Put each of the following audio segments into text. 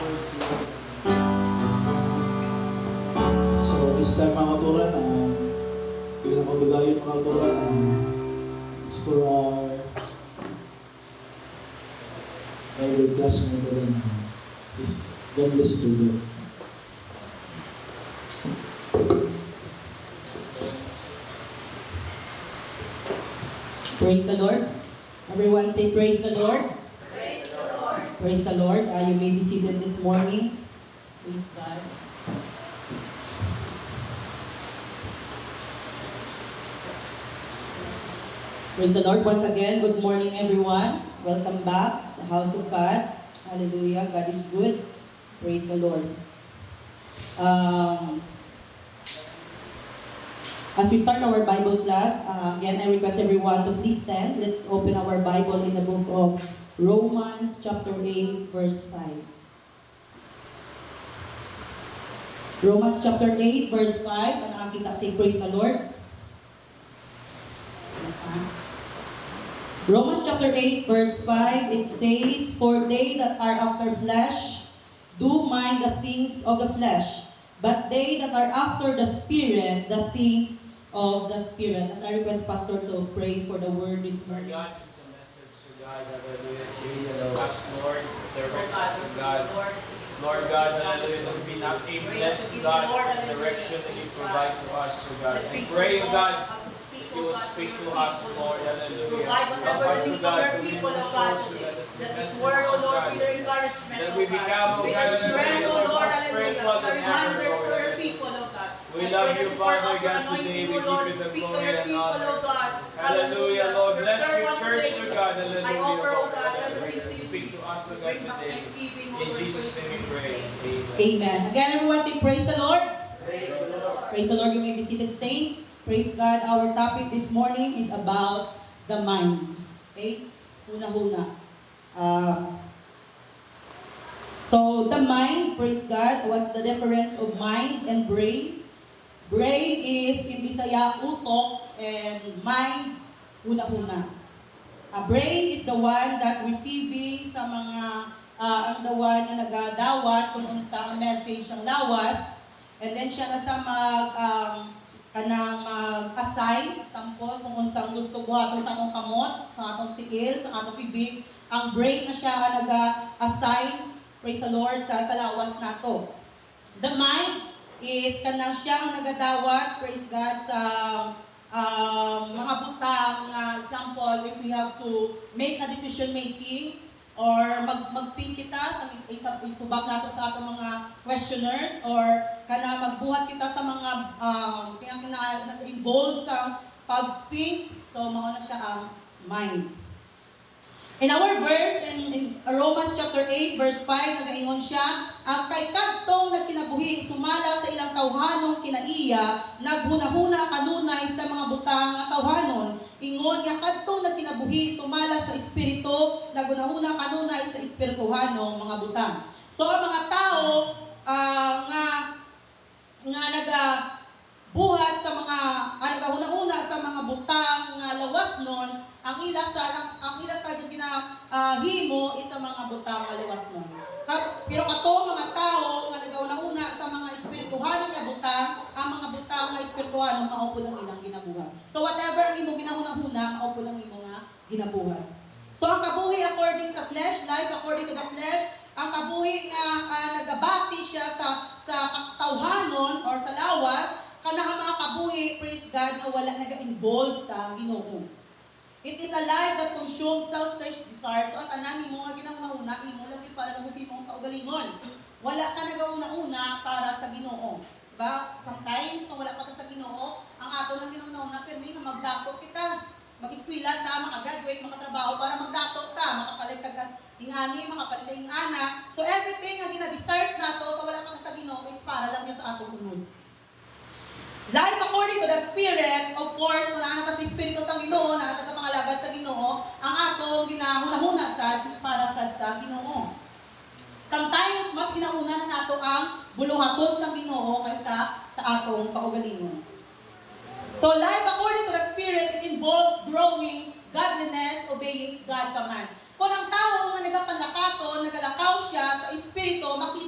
So, this time mga katuran, bilang mabigayon mga katuran, it's for our every classmate rin. God bless to you. Praise the Lord. Everyone say praise the Lord. Praise the Lord. Praise the Lord. You may be seated this morning. Praise God. Praise the Lord once again. Good morning, everyone. Welcome back to the house of God. Hallelujah. God is good. Praise the Lord. As we start our Bible class, again, I request everyone to please stand. Let's open our Bible in the book of Romans chapter 8, verse 5. Romans chapter 8, verse 5. Ano nakita say, praise the Lord. Romans chapter 8, verse 5, it says, "For they that are after flesh do mind the things of the flesh, but they that are after the Spirit, the things of the Spirit." As I request Pastor to pray for the word this morning. God, it's a message to God, hallelujah, Jesus, us, Lord, direct us to God. Lord God, hallelujah, that we be not aimless, God, the direction that you provide to us, so God. I pray, God, that you will speak to us, Lord, hallelujah. Provide whatever Help us, it is God, for your to win people, the O God. souls, so that is the That this message word, O of Lord, God. be their encouragement, That O we God. become, Be O their God, strength, O more Lord, spiritual hallelujah. The than ever, reminders Lord. for your people, O God. We I love pray you, that Father pour out your God, today. anointing, We O Lord, give you the speak to glory your and people, honor. O God. Hallelujah, Lord. Your Bless your servant church, today. O God. Hallelujah, I offer, O Lord. God, everything to you. Speak to us, O God, Bring back today. thanksgiving, O In Lord, Jesus' for name we your pray. name. Amen. Amen. Again, everyone say praise the Lord. Praise the Lord. Praise the Lord. You may be seated, saints. Praise God. Our topic this morning is about the mind. Okay? Huna-huna. So, the mind, praise God. What's the difference of mind and brain? Brain is, in Bisaya, utok, and mind, huna-huna. Brain is the one that receiving sa mga, ang the one na nagadawat kung unsa ang message ang lawas, and then siya na sa kanang mag-assign, sample, kung unsa ang gusto buhaton sa atong kamot, sa atong tiil, sa atong bibig, ang brain na siya ang naga-assign, praise the Lord, sa lawas nato. The mind is kanang siya ang nagadawat, praise God, sa mga butang, example, if we have to make a decision making, or mag-think kita sa istubag nato sa atong mga questioners, or kana magbuhat kita sa mga nag-involve sa pag-think, so mao na siya ang mind. In our verse, in Romans chapter 8, verse 5, nagaingon siya, ang kay kadtong nagkinabuhi, sumala sa ilang tawhanong kinaiya, naghunahuna kanunay sa mga butang nga tawhanon. Ingon nga kadtong nagkinabuhi, sumala sa espiritu, naghunahuna kanunay sa espirituhanong mga butang. So, ang mga tao nga nagabuhat sa mga nagahuna-una sa mga butang nga lawas nun, ang ila sa ginahimo is sa mga butang nga lawas nun. Pero kato mga tao nga nagauna-una sa mga espirituhanon nga butang, ang mga butang nga espirituhanon mao po lang ilang ginabuhat. So whatever ang imo ginahuna-huna, mao po lang imo nga ginabuhat. So ang kabuhi according sa flesh, life according to the flesh, ang kabuhi nga nagabase siya sa tawhanon or sa lawas, kana ang mga kabuhi, praise God, na wala naga-involve sa Ginoo. It is a life that consumes selfish desires. So, ang tanan mo nga ginahuna-una, imo lang yung para lang sa imong kaugalingon. Wala ka nagauna-una para sa Ginoo. Diba? Sometimes, kung wala ka sa Ginoo, ang ato lang ginahuna-una, pero may nga magdakot kita. Mag-eskwela ta, makagraduate, makatrabaho, para magdakot ta, makapalit ka ingani, makapalit ka ingana. So, everything ang gina-desires nato, so wala ka sa Ginoo, is para lang yun sa atong unod. Life according to the Spirit, of course, kung naanata sa Espiritu sa Ginoo, naanata sa pangalagad sa Ginoo, ang atong ginahuna-huna sad is para sad sa Ginoo. Sometimes, mas ginauna na nato ang buluhaton sa Ginoo kaysa sa atong kaugalingon. So, life according to the Spirit, it involves growing, godliness, obeying God's command. Kung ang tao nga nagapanakaton, nagalakaw siya sa Espiritu, makita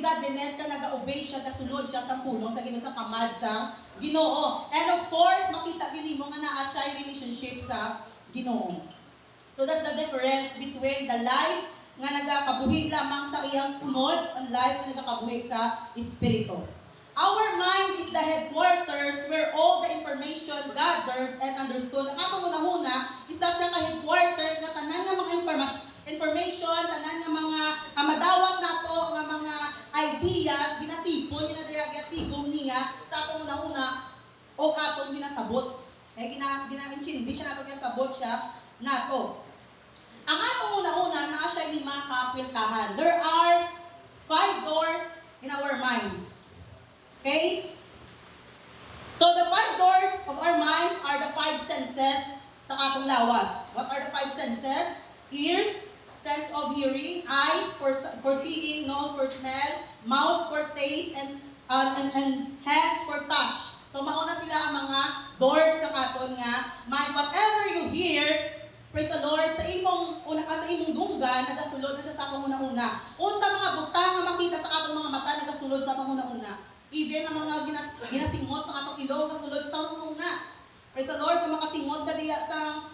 godliness ka nag-obey siya, kasulod siya sa pulong sa Ginoo sa kamad sa Ginoo. And of course, makita gini mo nga naa siya relationship sa Ginoo. So that's the difference between the life nga nagakabuhi lamang sa iyang punod, ang life nga nagakabuhi sa espiritu. Our mind is the headquarters where all the information gathered and understood. Ang ato muna-huna, isa siya ka headquarters na tanan nga mga information, tanan nga mga madawat nato nga mga ideas, ginatipon, ginatipon niya sa ato muna-una o atong ginasabot. Gina-intindi siya nato ginasabot siya nato. Ang ato muna-una na siya lima kapiltahan. There are 5 doors in our minds. Okay? So the 5 doors of our minds are the 5 senses sa atong lawas. What are the 5 senses? Ears, sense of hearing, eyes for seeing, nose for smell, mouth for taste, and hands for touch. So mauna sila ang mga doors sa aton nga mind. Whatever you hear, praise the Lord, sa imong dunggan, nagasulod na siya sa atong una-una. O sa mga butang nga makita sa atong mga mata, nagasulod sa atong una-una. Even ang mga ginasingot sa atong ilong, kasulod sa atong una. Praise the Lord, kung makasingot ka diya sa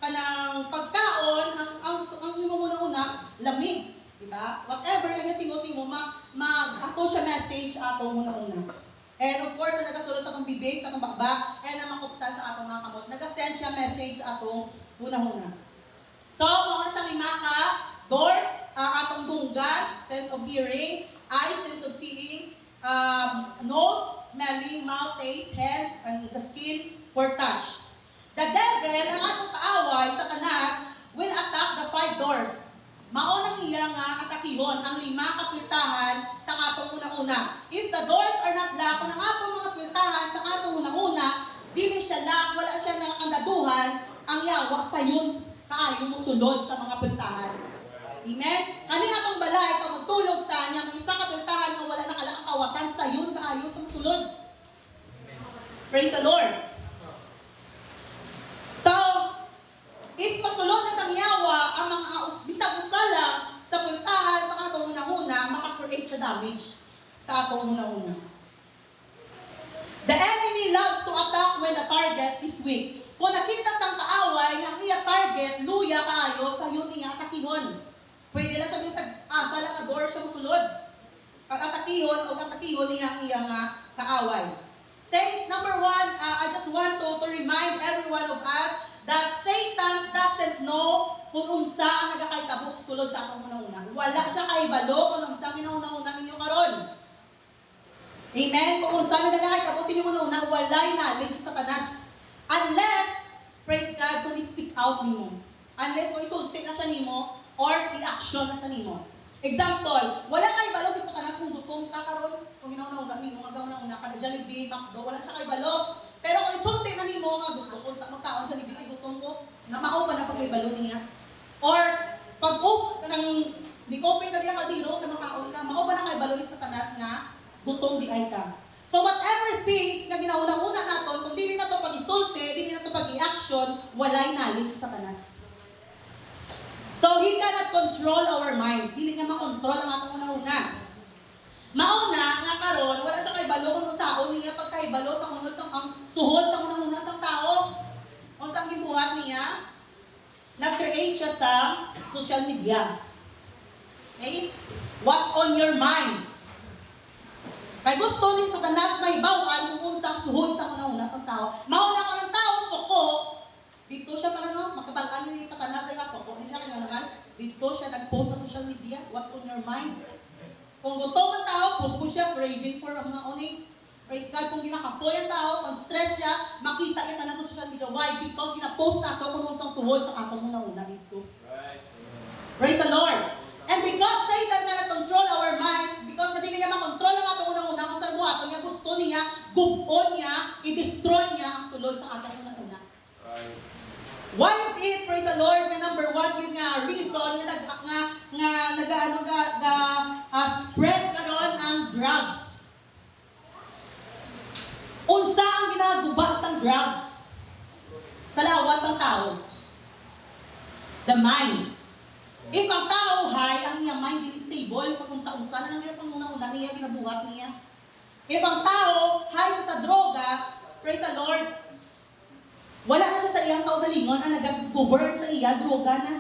kanang pagkaon, ang imong una-una, lamig. Diba? Whatever nga singot mo, ato siya message atong una-una. And of course, nagasulod sa atong bibig, sa atong bakbak, and ang makuptan sa atong mga kamot. Nagasend siya message atong una-una. So, mga siyang 5 ka doors, atong dunggan, sense of hearing, eyes, sense of seeing, nose, smelling, mouth, taste, hands, and the skin for touch. The devil, ang atong kaaway sa kanas, will attack the 5 doors. Maunang iya nga atakihon ang 5 kapiltahan sa atong una-una. If the doors are not locked, kung ang atong mga piltahan sa atong una-una, dili siya lock, wala siya nakakandaduhan, ang yawa sa yun kaayo mo sulod sa mga piltahan. Amen? Kani atong balay, kung magtulog ta niya, ang isa kapiltahan nga wala nakalakawatan sa yun kaayo sa sulod. Praise the Lord. So, if masulod na sa yawa ang mga bisag usala sa pultahan sa atong una-una, maka-create siya damage sa atong una-una. The enemy loves to attack when the target is weak. Kung nakita sang kaaway nga iya target, luya kaayo sa yun niya atakihon. Pwede lang sabihin sa asa lang na door siya musulod. Pag atakihon o atakihon niya ang iya nga kaaway. Saints, number 1, I just want to remind every one of us that Satan doesn't know kung unsa ang nagakaitabok sa sulod sa atong una-una. Wala siya kahibalo kung unsa minauna-una ninyo karon. Amen? Kung unsa nga nagakaitabok sa inyo una-una, walay knowledge sa tanas. Unless, praise God, kung i-speak out nimo. Unless kung isulti na siya nimo or i-action na sa nimo. Example, wala kahibalo sa tanas kung gutom ka karon, kung ginauna-una nimo, nga una-una ka na Jollibee, McDo, wala siya kahibalo. Pero kung isulti na nimo nga gusto ko magkaon sa libing gutom ko, na mao pa na pag-ibalo niya. Or pag di open ka diya kadiro ka makaon ka, mao pa na kay balo ni Satanas nga gutom di ay ka. So whatever things nga ginauna-una naton, kung dili na to pag-isulti, dili na to pag-i-action, walay knowledge sa Satanas. So he cannot control our minds. Dili niya makontrol ang atong una-una. Mauna nga karon wala siya kay balo kung saon niya pagkaibalo sa unod sa suhod sa una-una sang tao. Unsang gibuhat niya? Nag-create siya sa social media. Okay? What's on your mind? Kay gusto ni Satanas may bawal kung unsang suhod sa una-una sang tao. Mauna ka ng tao suko. Dito siya parang makabal-an ni Satanas ay suko ni siya kaya naman. Dito siya nag-post sa social media. What's on your mind? Kung gutom ang tao, push siya, craving for mga uning. Praise God, kung ginakapoy ang tao, kung stress siya, makita niya na sa social media. Why? Because gina-post na ito kung usang suhod sa atong una-una dito. Right. Praise the Lord. And because Satan cannot control our minds, because hindi niya makontrol ang atong una-una, kung saan buhaton niya, gusto niya, gubon niya, i-destroy niya ang sulod sa atong una-una. Right. Why is it, praise the Lord, na number 1 yung reason nga spread karon ang drugs. Unsa ang ginaguba sa drugs sa lawas ng tao? The mind. If ang tao high, ang iyang mind din stable, kung unsa-unsa na lang nila panguna-una niya, ginabuhat niya. Ibang tao, hay sa droga, praise the Lord, wala na siya sa iyang kaugalingon, ang nag-govern sa iya, droga na.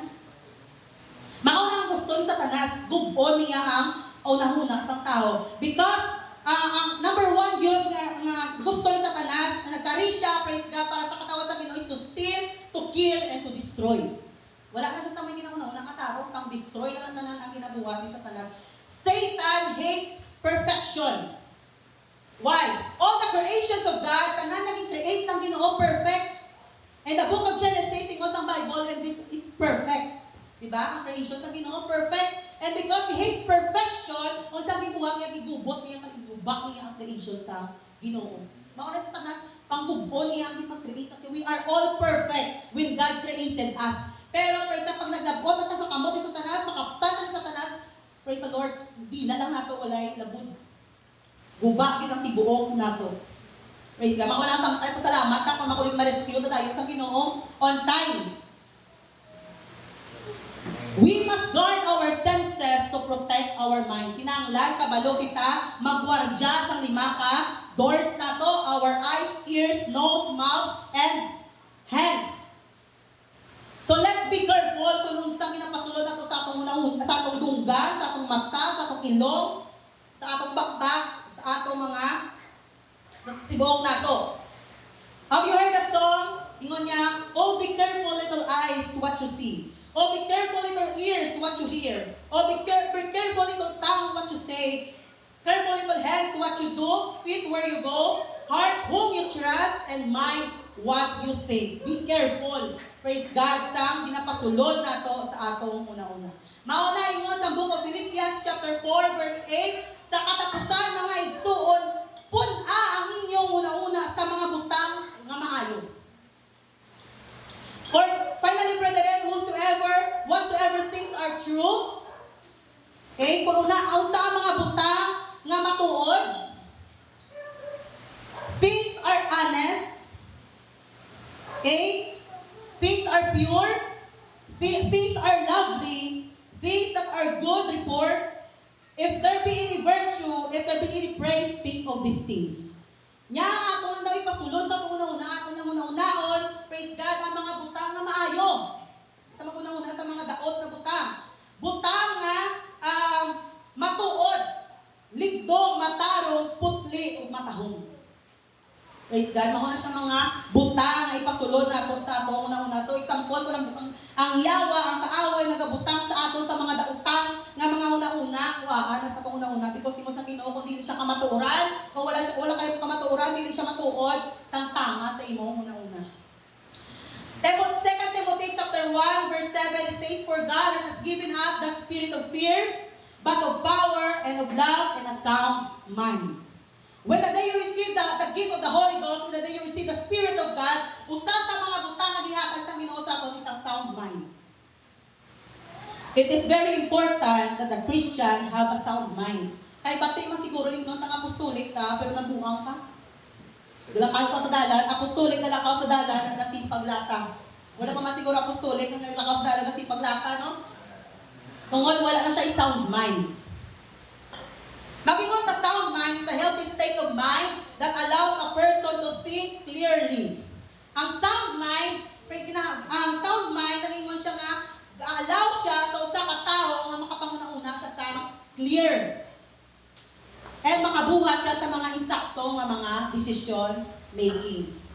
Mauna ang gusto ni Satanas, gubon niya ang una-una sa tao. Because, ang number one yun nga gusto ni Satanas, na nagkari siya, praise God, para sa katawan sa Ginoo is to steal, to kill, and to destroy. Wala na siya sa may ginauna-una katao, pang destroy na lang ang ginabuhat ni Satanas. Satan hates perfection. Why? All the creations of God, tanan naging create ang Ginoo perfect. And the book of Genesis, ingos ang Bible, and this is perfect. Diba? Ang creation sa Ginoo perfect. And because He hates perfection, kung saan gibuhat niya, gigubot niya, igubak niya ang creation sa Ginoo. Mauna sa Satanas, panggubon niya ang ipag-create. We are all perfect when God created us. Pero, praise the, pag naglabot na sa kamot ni Satanas, makaptan ni Satanas, praise the Lord, di na lang nato ulay labud. Gubak din ang tibuok nato. Praise God. Mauna sa tayo, pasalamat na kung makulit ma-rescue na tayo sa Ginoo on time. We must guard our senses to protect our mind. Kinahanglan kabalo kita magwardya sa lima ka doors nato, our eyes, ears, nose, mouth, and hands. So let's be careful kung unsang ginapasulod nato sa atong sa atong dunggan, sa atong mata, sa atong ilong, sa atong bakbak, sa atong mga sa tibuok nato. Have you heard the song? Ingon niya, oh, be careful little eyes what you see. Oh, be careful little ears what you hear. Oh, be careful little tongue what you say. Careful little hands what you do, feet where you go, heart whom you trust, and mind what you think. Be careful. Praise God sa ginapasulod nato sa atong una-una. Mauna ingon sa book of Philippians chapter 4 verse 8, sa katapusan mga igsuon, pun-a ang inyong una-una sa mga butang nga maayo. For finally, brethren, whatsoever things are true, okay, kung una, ang sa mga butang nga matuod, things are honest, okay, things are pure, things are lovely, things that are good report, if there be any virtue, if there be any praise, think of these things. Nya ako nang daw ipasulod sa una-una, una-unaon, praise God, ang mga butang nga maayo. Sa mga una-una sa mga daot na butang. Butang nga matuod, ligdong, matarong, putli, ug matahong. Praise God, mga na siya mga butang nga ipasulod nato sa ato una-una. So example ko lang ang yawa, ang kaaway nagabutang sa ato sa mga daotang nga mga una-una, kuhaan na sa atong una-una because imo sa Ginoo kung dili siya kamatuoran, kung wala kayo kamatuoran, dili siya matuod, tama sa imo una-una. 2 Timothy chapter 1 verse 7, it says, for God has given us the spirit of fear, but of power and of love and a sound mind. When the day you receive the gift of the Holy Ghost, when the day you receive the Spirit of God, usa sa mga butang nga gihatag sa Ginoo sa aton is a sound mind. It is very important that the Christian have a sound mind. Kay pati man siguro yung ang apostolik ka, pero nagbuang ka. Galakaw ka sa dalan, apostolik galakaw sa dalan, nagasipag lata. Wala pa man siguro apostolik nga galakaw sa dalan, nagasipag lata, no? Tungod wala na siya i-sound mind. Mag-ingon na sound mind is a healthy state of mind that allows a person to think clearly. Ang sound mind, nag-ingon siya nga, allow siya sa usa ka tawo nga makapanguna-una siya sa clear. And makabuhat siya sa mga insakto nga mga decision makings.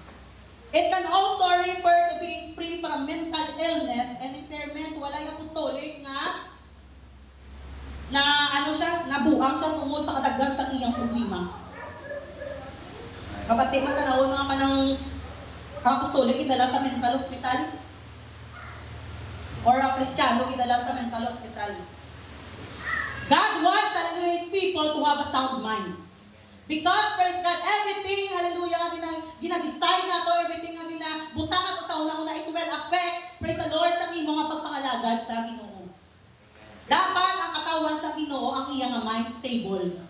It can also refer to being free from mental illness and impairment. Walay apostolic nga na nabuang siya tungod sa kadaghan sa iyang problema. Kapati man tanawon nga kanang apostolik idala sa mental hospital or a Kristiyano idala sa mental hospital. God wants, hallelujah, His people to have a sound mind. Because, praise God, everything, hallelujah, gina-design na to, everything nga ginabutang na to sa una-una, it will affect, praise the Lord, sa imo nga pagpangalagad sa Ginoo. Dapat ang katawan sa Ginoo ang iyang mind stable.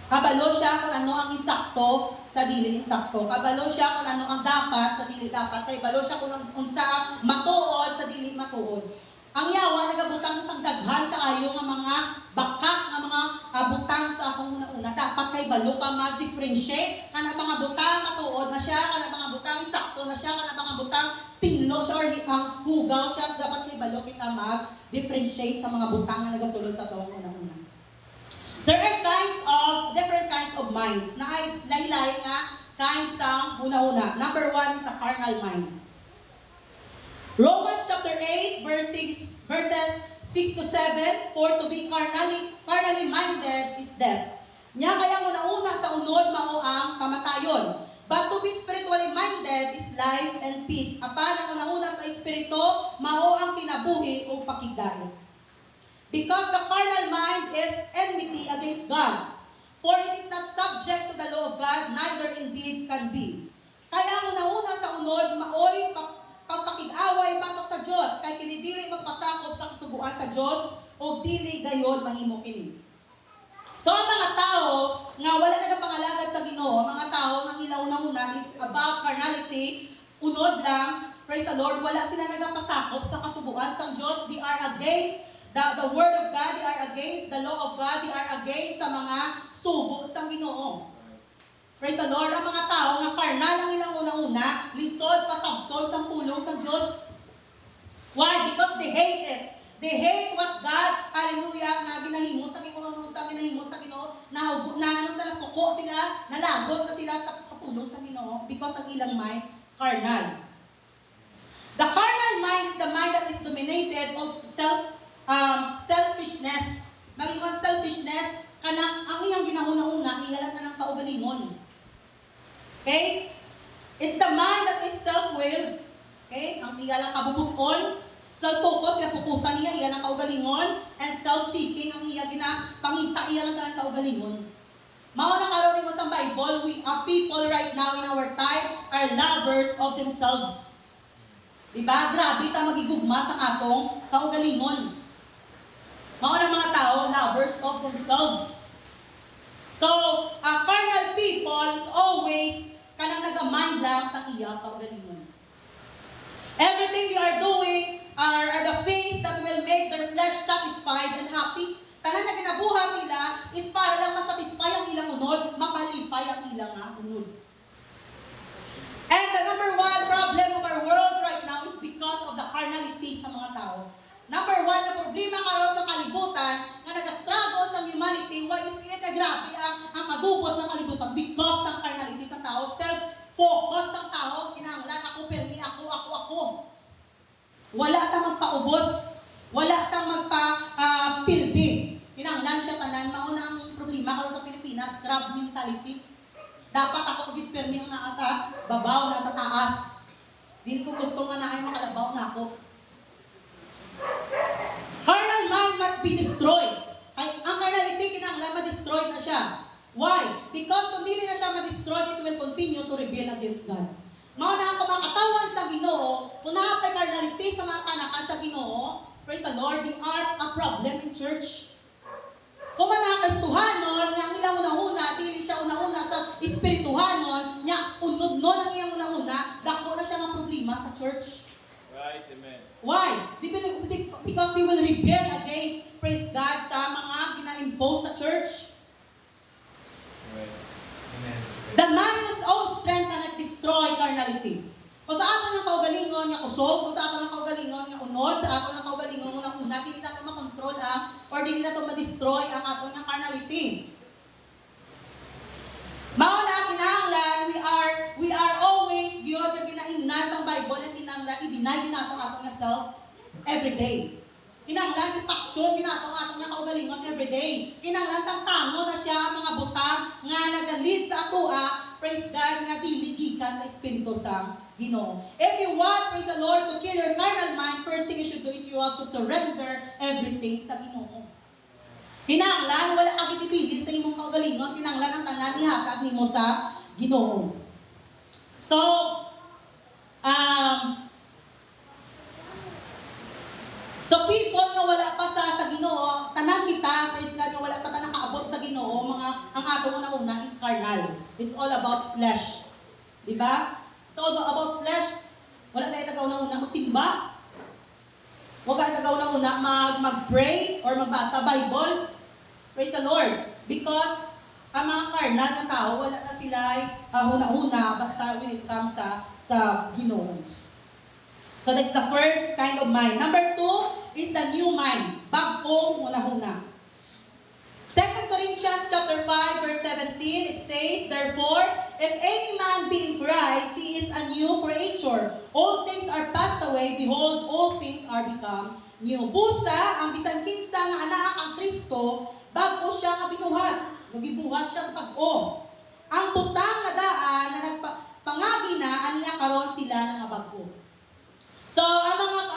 Kabalo siya kung ano ang insakto sa dili insakto. Kabalo siya kung ano ang dapat sa dili dapat. Kabalo siya kung unsa matuod sa dili matuod. Ang yawa nagabutang siya sang daghan kaayo nga mga makahibalo ka mag-differentiate kana mga butang matuod na siya, kana mga butang sakto na siya, kana mga butang tinlo siya or ang hugaw siya, so dapat hibalo kita mag-differentiate sa mga butang na nagasulod sa atong una-una. There are different kinds of minds na ay lahi-lahi nga kinds sa una-una. Number 1 is the carnal mind. Romans chapter 8 verses 6 to 7, for to be carnally minded is death. Nya kaya una-una sa unod mao ang kamatayon. But to be spiritually minded is life and peace. Apan ang una-una sa espiritu mao ang kinabuhi o pakigdayon. Because the carnal mind is enmity against God. For it is not subject to the law of God, neither indeed can be. Kaya ang una-una sa unod maoy pagpakig-away batok sa Dios, kay kini dili magpasakop sa kasubuan sa Dios o dili gayon mahimo kini. So ang mga tao nga wala nagapangalagad sa Ginoo, mga tao nga una-una is about carnality, unod lang, praise the Lord, wala sila nagapasakop sa kasubuan sa Dios. They are against the word of God, they are against the law of God, they are against sa mga sugo sa Ginoo. Praise the Lord, ang mga tao nga karnal ang ilang una-una, lisod pasabtol sa pulong sa Diyos. Why? Because they hate it. They hate what God, hallelujah, nga ginahimo sa Ginoo, na nasuko sila, nalagot na sila sa pulong sa Ginoo because ang ilang mind, carnal. The carnal mind is the mind that is dominated of selfishness. Mag-ingon selfishness, kanang ang iyang ginahuna-una, iyalan na ng kaugalingon. Okay? It's the mind that is self-willed. Okay? Ang iyalang kabubukon, self-focus, napupusan niya, iyan ang kaugalingon, and self-seeking, ang iya ginapangita, iyan ang kaugalingon. Mao na karon mo sa Bible, we are people right now in our time are lovers of themselves. Diba? Grabe ta magigugma sa atong kaugalingon. Mao na mga tao, lovers of themselves. So, carnal people is always kanang nag-mind lang sa iya kaugalingon. Everything they are doing are the things that will make their flesh satisfied and happy. Kanang na ginabuhat nila is para lang masatisfy ang ilang unod, mapalipay ang ilang unod. And the number 1 problem of our world right now is because of the carnality sa mga tao. Number 1 na problema karon sa kalibutan nga nag-struggle sa humanity, why is it grabe ang kadubot sa kalibutan because ng carnality sa tao, self-focus sa tao, kinahanglan ako permi, ako. Wala sa magpaubos, wala sa magpa-pildi. Kinahanglan siya tanan, mao na ang problema karon sa Pilipinas, grab mentality. Dapat ako with permi ang naa sa babaw, nasa taas. Dili ko gusto nga naay makalabaw na ako. Carnal mind must be destroyed. Ang carnality kinahanglan ma-destroy na siya. Why? Because kung dili na siya ma-destroy, it will continue to rebel against God. Mao na ang kumakatawan sa Ginoo, kung naapay carnality sa mga kanakan sa Ginoo, praise the Lord, they are a problem in church. Kung mga Kristohanon, nga ang ilang una-una, dili siya una-una sa espirituhanon, nga unod nun ang iyang una-una, dako na siya ng problema sa church. Right, amen. Why? Because they will rebel against, praise God, sa mga gina-impose sa church. Right. Amen. The man in his own strength cannot destroy carnality. Kung sa ato ng kaugalingon nga kusog, kung sa ato ng kaugalingon nga unod, sa ato ng kaugalingon nga una, dili nato makontrol or dili nato ma-destroy ang ato ng carnality. Mao na kinahanglan, we are always gyud nga ginaingnan sa Bible ang kinahanglan i-deny nato ato nga self every day. Kinahanglan i-action ginato ato nga kaugalingon every day. Kinahanglan tangtango na siya ang mga butang nga nagalid sa atoa, praise God, nga dili gikan sa espiritu sa Ginoo. If you want, praise the Lord, to kill your carnal mind, first thing you should do is you have to surrender everything sa Ginoo. Kinahanglan wala ka gitibilin sa imong kaugalingon, kinahanglan ang tanan ihatag nimo sa Ginoo. So, people nga wala pa sa Ginoo, tanan kita, praise God, nga wala pa ta nakaabot sa Ginoo, ang ato una is carnal. It's all about flesh. Di ba? It's all about flesh. Wala tayo tagaw-una magsimba. Huwag ka tagaw-una mag-pray or magbasa Bible. Praise the Lord. Because ang mga karnal na tao, wala na sila huna-huna basta when it comes sa Ginoo. So that's the first kind of mind. Number 2 is the new mind. Bagong huna-huna. 2 Corinthians chapter 5 verse 17, it says, "Therefore, if any man be in Christ, he is a new creature. All things are passed away, behold, all things are become new." Busa, ang bisan kinsa nga anak ang Kristo, bago siya nga binuhat. Nagibuhat siya pag-o. Ang butang nga daan na nagpangagi na, aniya karon sila nga bago. So, ang mga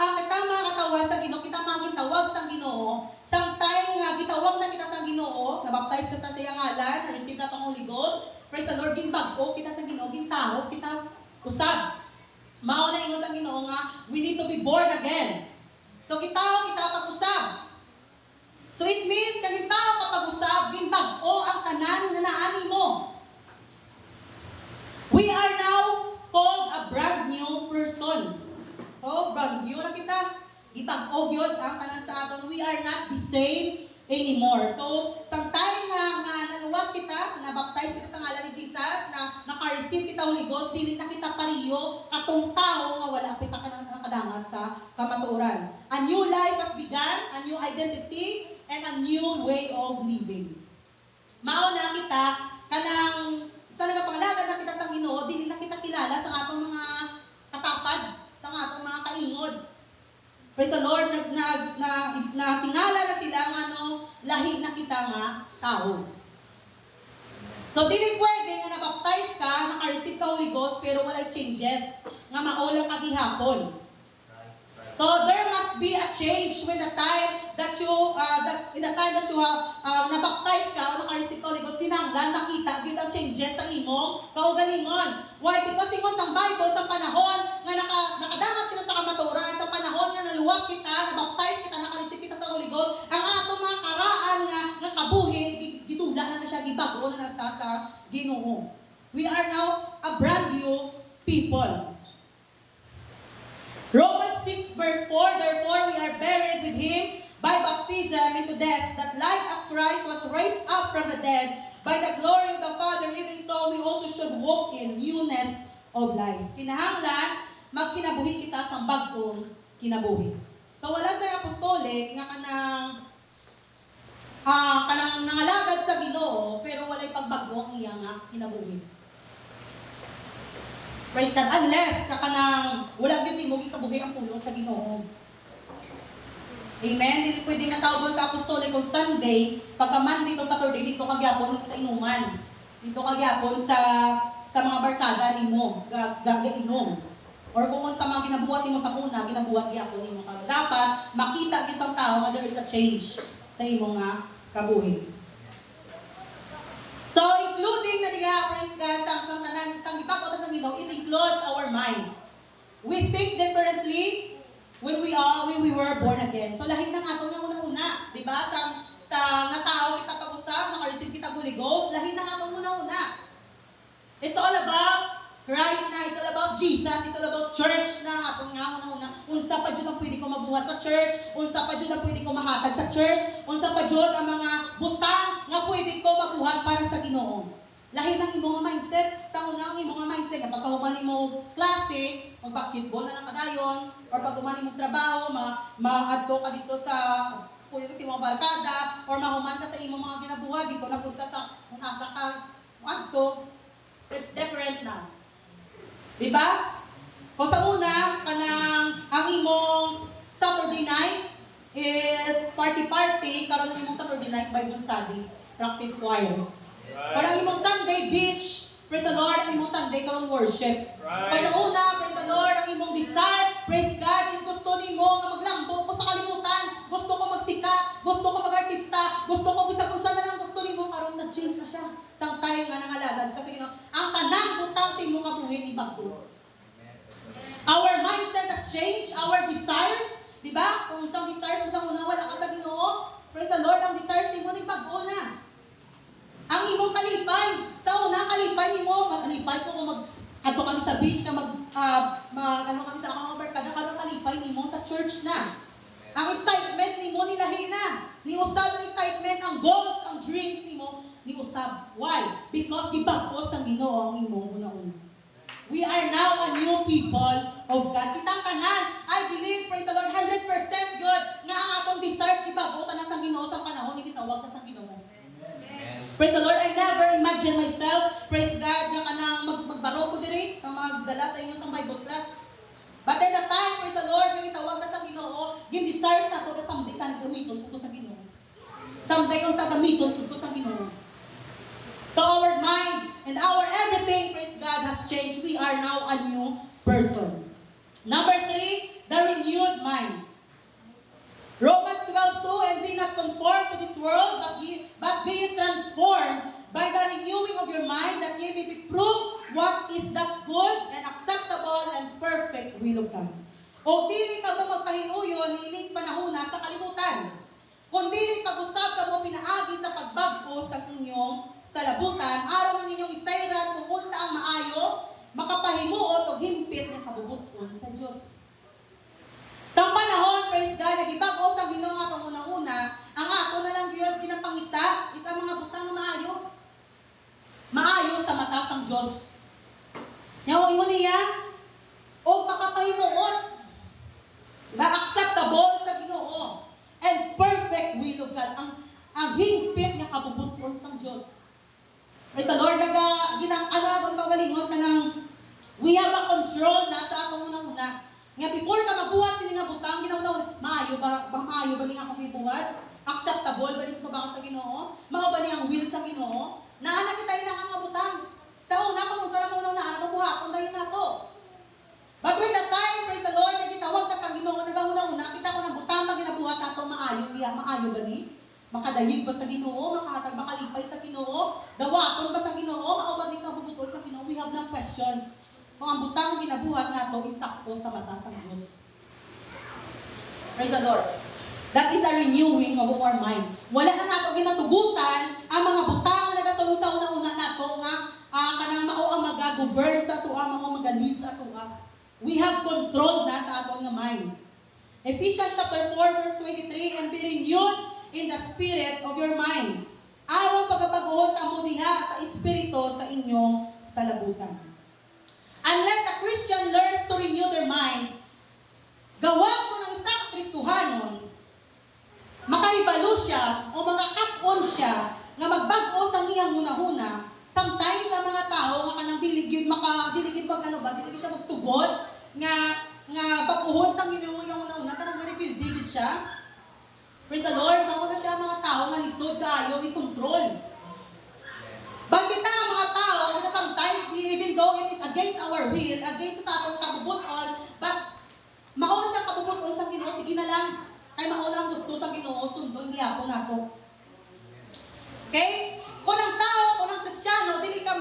katawa sa Ginoo, kita magintawag sa Ginoo, sometime nga gitawag na kita sa Ginoo, nabaptize kita sa iyang ngalan, na-receive na itong Holy Ghost, praise the Lord, ginbago kita sa Ginoo, gintaho, kita usab. Mao na ingon sa Ginoo nga, we need to be born again. So, kita pag-usab. So, it means, kagintao kapag usab, ginbago ang tanan na naani mo. We are now called a brand new person. So, brand new na kita. Ipag-og yun ang tanan sa aton. We are not the same anymore. So, sometime nga naluwas kita, nabaptize kita sa ngalan ni Jesus, na naka-receive kita Holy Ghost, dili na kita pariyo, katong tao nga wala kita nakadangan sa kamatuoran. A new life has begun, a new identity, and a new way of living. Mao na kita, kanang, sa nagapangalaga na kita sa Ginoo, dili na kita kilala sa atong mga katapad, sa atong mga kaingod. Praise the Lord, tingala na sila nga lahi na kita nga tao. So, dili pwede nga nabaptize ka, naka-receive ka Holy Ghost, pero walay changes, nga maulang ka gihapon. So, there must be a change when the time that you, nabaptize ka, o naka-receive ka Holy Ghost, tinanglan, makita, dito ang changes sa imong kaugalingon. Why? Because ingon sa Bible, sa panahon nga nakadamat kita sa kamaturan, sa panahon nga naluwas kita, nabaptize kita, naka-receive kita sa Holy Ghost, ang atong mga karaan nga kabuhi, gitula na siya, gibago na sa Ginoo. We are now a brand new people. Romans 6 verse 4, "Therefore we are buried with Him by baptism into death, that like as Christ was raised up from the dead by the glory of the Father, even so we also should walk in newness of life." Kinahanglan, magkinabuhi kita sa bagong kinabuhi. So wala sa apostolic nga kanang nangalagad sa Ginoo, pero walay pagbago ang iya nga kinabuhi. Praise God, unless kakanang wala gyud mo gikabuhi ang pulong sa Ginoo. Amen. Dili pwede nga tawag ka apostolic on Sunday, pagka Monday to Saturday dito kagyapon sa inuman. Dito kagyapon sa mga barkada nimo, gagainom. Or kung sa mga ginabuhat nimo sa una, ginabuhat gyapon nimo karon. Dapat makita gyud sa tao nga there is a change sa imong nga kabuhi. So, including na diga, praise God, sa tanan, sa gibago sa Ginoo, it includes our mind. We think differently when we were born again. So, lahi ng ato nga una-una, di ba? Sa natao kita pag-usap, naka-receive kita Holy Ghost, lahi ng ato una-una. It's all about Christ na, it's all about Jesus, it's all about church na atong nga una-una. Unsa pa jud ang pwede ko mabuhat sa church, unsa pa jud ang pwede ko mahatag sa church, unsa pa jud ang mga butang nga pwede ko mabuhat para sa Ginoo. Lahi ng imong mindset, sa una ang imong mindset, kapag kahuman mo klase, mag-basketball na lang kadayon, or pag human mo trabaho, ma-adto ka dito sa puyo kasi mga barkada, or mahuman ka sa imong mga ginabuhat, dito na ka sa kung asa ka, adto, it's different now. Diba? O sa una, ang imong Saturday night is party-party, karon ang imong Saturday night Bible study, practice choir. Right. Ang imong Sunday beach, praise the Lord, ang imong Sunday karon worship. Right. Pag sa una, praise the Lord, ang imong desire, praise God, is gusto nimo nga maglambo ko sa kalimutan, gusto ko magsikat, gusto ko mag-artista, gusto ko bisag unsa na lang gusto nimo, karon nag-change na siya. Sang time nga nangalagad kasi ang tanang butang sa imong kabuhi ibago. Our mindset has changed, our desires, di ba? Kung isang desires mo sa una, wala ka sa Ginoo, praise the Lord, ang desires nimo nagbago na. Ang imong kalipay, sa una kalipay nimo, kalipay ko kung adto kami sa beach na kami sa mga barkada, kada kalipay nimo sa church na. Ang excitement nimo ni We are now a new people of God. Kitang tanan, I believe, praise the Lord, 100% good nga ang atong deserve, di ba? Buta na sa Ginoo sa panahon, ni gitawag ka sa Ginoo. Praise the Lord, I never imagine myself, praise God, nga kanang magbaro ko diri, kang magdala sa inyo sa Bible class. But at the time, praise the Lord, nga gitawag ka sa Ginoo, gin-desire na to, someday ta nagamiton ko sa Ginoo. Someday yung tagamiton ko sa Ginoo. So our mind and our everything, praise God, has changed. We are now a new person. Number 3, the renewed mind. Romans 12:2, and be not conformed to this world, but be transformed by the renewing of your mind, that ye may be proved what is that good and acceptable and perfect will of God. O dili ka mo magpahinuyon ining panahona sa kalibutan, kundi pag-usab ka mo pinaagi sa pagbagpo sa inyong salabutan, aron ang inyong isayran kung unsa ang maayo, makapahimuot o himpit ng kabubuton sa Diyos. Sa panahon, praise God, nagibag-o sa Ginoo atong una-una, ang ato na lang Diyos ginapangita is ang mga butang na maayo. Maayo sa mata sang Diyos. Yung ingon niya, o makapahimuot, diba? Acceptable sa Ginoo. And perfect will of God. Ang hingpit nga kabubuton sang Diyos. Praise the Lord, ano pagalingon ka ng, we have a control na sa atong una-una. Nga before ka mabuhat sila nga butang, ginaw-naw, maayo ba ni ako ibuhat? Acceptable ba ni sa sa Ginoo? Mao ba ni ang will sa Ginoo? Naana kita ina nga butang. Sa una, kung sa una na ano buhaton na yun ako. But when the time, praise the Lord, na gitawag ka sa Ginoo, nagauna-una, kita ko na butang na ginabuhat ato, maayo ba ni? Makadayig ba sa Ginoo? Makahatag ba kalipay sa Ginoo? Dawaton ba sa Ginoo? Mao di ka bubutol sa Ginoo? We have no questions. Kung ang butang ginabuhat nato insakto sa mata sa Diyos. Praise the Lord. That is a renewing of our mind. Wala na nato ginatugutan ang mga butang nga nagasulong sa una-una nato nga kanang mao ang mag-govern sa ato, mao mag-lead sa ato. We have control na sa ato nga mind. Ephesians chapter 4 verse 23, and be renewed in the spirit of your mind. Aron pagapag-uhot amo diha sa espiritu sa inyong salabutan. Unless a Christian learns to renew their mind, gawas mo ng isang Kristohanon, makaibalo siya o magakaton siya nga magbag-o sa iyang huna-huna, sometimes sa mga tao nga kanang diligid siya magsugod nga pag-uhot sa Ginoo yung una-una kanang rebuild siya. Praise the Lord, mao na siya mga tao nga lisod kaayo i-control. Bakit ang mga tao na sometimes, even though it is against our will, against sa atong kabubuton, but mauna siya kabubuton sa Ginoo, sige na lang. Ay mauna ang gusto sa Ginoo, sundon niya ako nato. Okay? Kung ang tao, kung ang Kristiyano, dili ka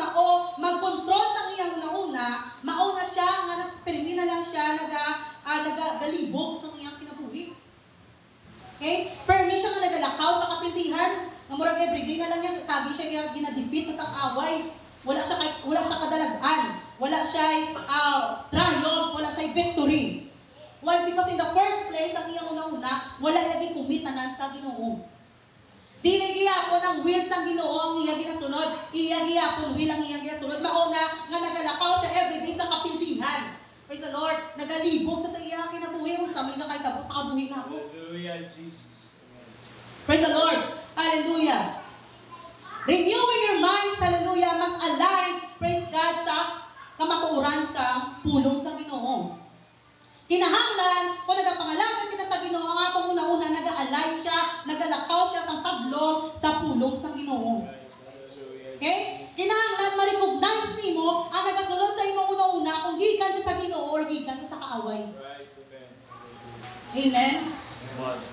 mag-control sa iyang una-una, mauna siya, nga permi na lang siya, nagalibog sa iyang kinabuhi. Okay? Permission na nagalakaw sa kapildihan, nga murag everyday na lang niya, kagi siya ginadefeat sa away. Wala siya kadalagan. Wala siya triumph. Wala siya victory. Why? Because in the first place, ang iyang una-una, wala lagi kumitanan sa Ginoo. Dili gihapon ang will sa Ginoo ang iya ginasunod. Iya gihapon will ang iya ginasunod. Mauna nga nagalakaw siya everyday sa kapildihan. Praise the Lord. Nagalibog sa iya kinabuhi. Unsa man nga kay tapos sa kabuhi na ako. Hallelujah, Jesus. Praise the Lord. Hallelujah. Renewing your minds, hallelujah, mas align, praise God, sa kamatuoran sa pulong sa Ginoo. Kinahanglan, kung nagapangalagan kita sa Ginoo, ang atong una-una, nag-align siya, nagalakaw siya sa padlong sa pulong sa Ginoo. Okay? Kinahanglan, ma-recognize nimo ang nagasunod sa imo una-una kung gikan siya sa Ginoo or gikan siya sa kaaway. Amen?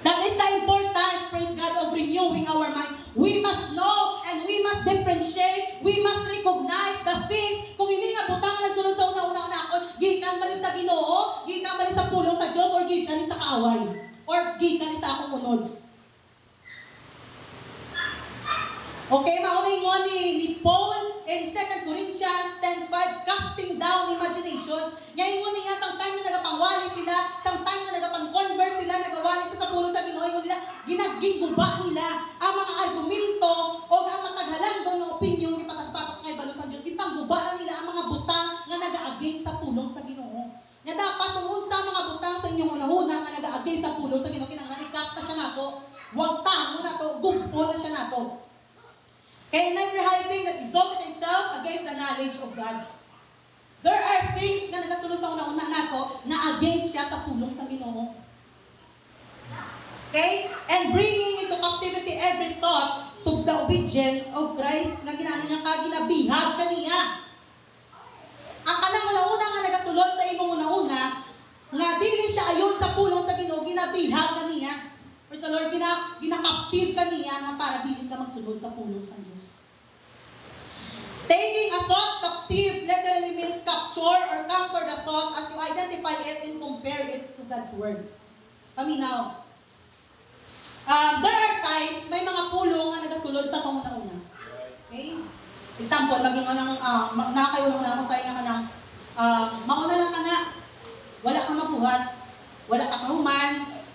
That is the importance, praise God, of renewing our mind. We must know and we must differentiate. We must recognize the things. Kung hindi nga butang na nagsunod sa una-una na ako, gikan ba ni sa Ginoo, gikan ba ni sa pulong sa Diyos, or gikan ni sa kaaway, or gikan ni sa akong unod. Okay, maunay ni Paul in 2 Corinthians 10:5, casting down imaginations. Ngayon niya, sometime na nagapangwali sila, sometime na nagapang-convert sila, nagawali sa pulo sa Ginoo, nila, ginagiguba nila ang mga argumento o ang mataghalang doon ng opinion, ipatas-patas kay balo sa Diyos. Ipangguba na nila ang mga butang nga naga-against nato, wag tango nato, gumpo na siya nato. Kaya never high thing that exalted itself against the knowledge of God. There are things na nagasulod sa una-una nato na against siya sa pulong sa Ginoo. Okay? And bringing into captivity every thought to the obedience of Christ na ginano niya ginabihag kaniya. Ang kanang una-una nga nagasulod sa imong una-una nga dili siya ayon sa pulong sa Ginoo, ginabihag kaniya. Praise the Lord, ginakaptive kaniya nga para dili ka magsulod sa pulong sa Diyos. Taking a thought captive literally means capture or conquer the thought as you identify it and compare it to God's Word. Paminaw. There are times, may mga pulong nga nagasulod sa panguna-una. Okay? Example, maging nakakayo na ako sa inyo ka ng mauna lang ka na, wala kang mabuhat, wala kang human,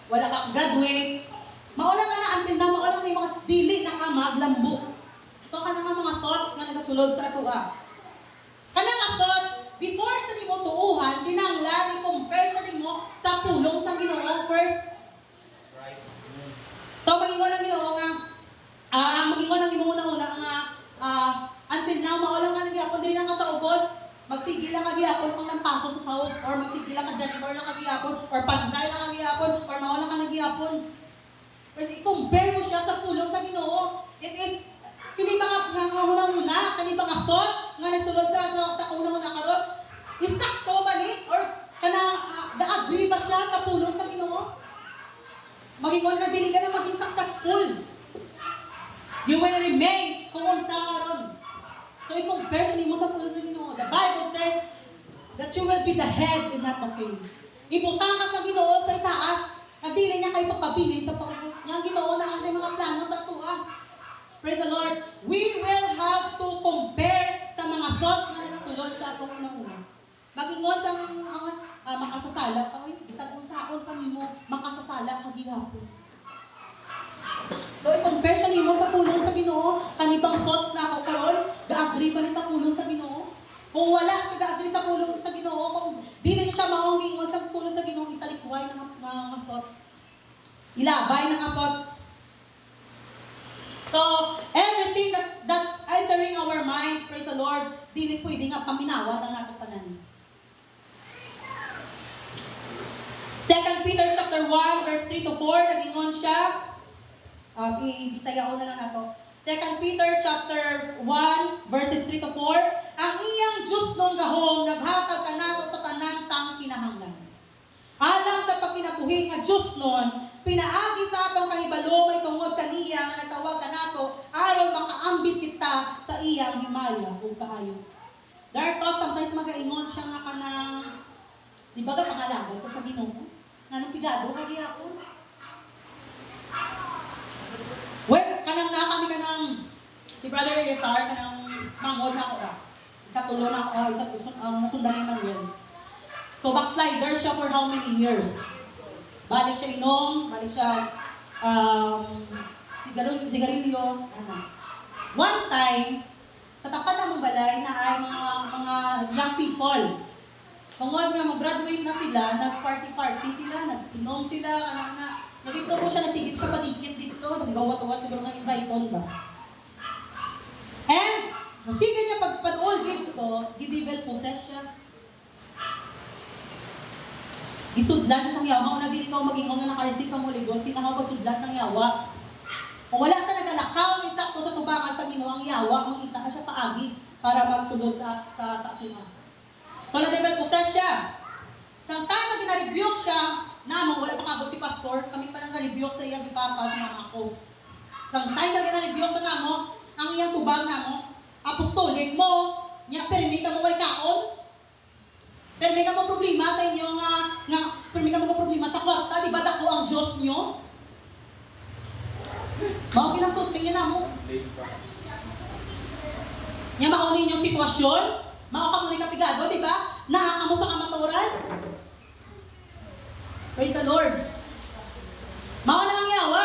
wala kang graduate, mauna ka na until na mauna na yung mga dili na ka maglambok. So, kanang mga thoughts nga nagasulod sa ato. Kanang thoughts, before sa nimo tuuhan, dinanglan, i-compare sa nimo sa pulong sa Ginoo first. So, mag-ingon ang Ginoo nga, mag-ingon ang Ginoo una-una nga, until now, maulang nga nagyapon, dili lang ka sa ubos, magsigil lang nagyapon pang lampaso sa sahog, or magsigil lang ka-judgment lang nagyapon, or panday lang nagyapon, or maulang ka nagyapon. Pero i-compare mo siya sa pulong sa Ginoo. It is, kini ba nga unang-una, kani ba nga thought, nga nagsulod sa unang-una karon, isakto ba ni, or kanang, agree ba siya sa pulong sa Ginoo? Mag-ingon na dili ka na maging successful. You will remain kung unsa karon. So i-compare sa nimo sa pulong sa Ginoo. The Bible says that you will be the head and not the tail. Ibutang ka sa Ginoo sa itaas. At dili niya kayo pagpabilin sa pangubos. Nga Ginoo na ang mga plano sa atua. Praise the Lord. We will have to compare sa mga thoughts nga nagasulod sa atong una-una. Mag-ingon sa makasasala ka, bisag kung saon pa nimo, makasasala ka gihapon. So, i-compare siya nimo sa pulong sa Ginoo, kanibang thoughts na ako karon, ga-agree ba ni sa pulong sa Ginoo? Kung wala siya ga-agree sa pulong sa Ginoo, kung di na siya maungingon sa pulong sa Ginoo, isalikway ng thoughts. Ilabay ng thoughts. So, everything that's entering our mind, praise the Lord, di pwede nga paminawat ang nato tanan. 2 Peter chapter 1 verse 3 to 4, nag-ingon siya. Ibisayaon na lang nato. 2 Peter chapter 1 verses 3 to 4, ang iyang Diyos nung gahom naghatag kanato sa tanan tang kinahanglan. Alang sa pagkinabuhi nga Diyos nun, pinaagi sa atong kahibalo may tungod kaniya nga nagtawag kanato aron makaambit kita sa iyang himaya ug kaayo. Darto sometimes magaingon siya nga kanang di ba ga pangalaga ko sa Ginoo? Nganong pigado ka gihapon? Well, kanang na kami kanang si Brother Eliezer kanang mangod na ako ikatulo na ako, nasundan ni Manuel. So backslider siya for how many years? Balik siya inom, balik siya sigarilyo. One time, sa tapat ng balay na ay mga young people. Tungod nga mag-graduate na sila, nag-party-party sila, nag-inom sila, nagdito po siya, nasigit siya paligid dito, nasigaw-watuwa siguro nga invite-on ba. And, sige niya pagpad-all dito, gidibel possess siya. Isudlan sa sangyawa, kung nagdili ka mag-ingong na nakareceive ka mo ligos, tinakaw pagsudlan sa yawa. Kung wala ka nagalakaw, isakto sa tubangan sa Ginoo ang yawa, makita ka siya paagi para magsulod sa atingan. So, na-develop possess siya. Sa time na gina-rebuke siya, namang wala pa kabot si pastor, kami pa lang na-rebuke sa iya si Papa, sa mga ako. Sa time na gina-rebuke sa namo, ang iyang tubang namo, apostolic mo, niya, permi ka mo kay kaon, permi ka mo problema sa inyo permi ka mo problema sa kwarta, di ba dako ang Diyos nyo? Mao kinasulting niya namo. Niya maunin yung sitwasyon, mao ka muli kapigado, di ba? Naa ka mo sa kamaturan. Praise the Lord. Mao na ang yawa.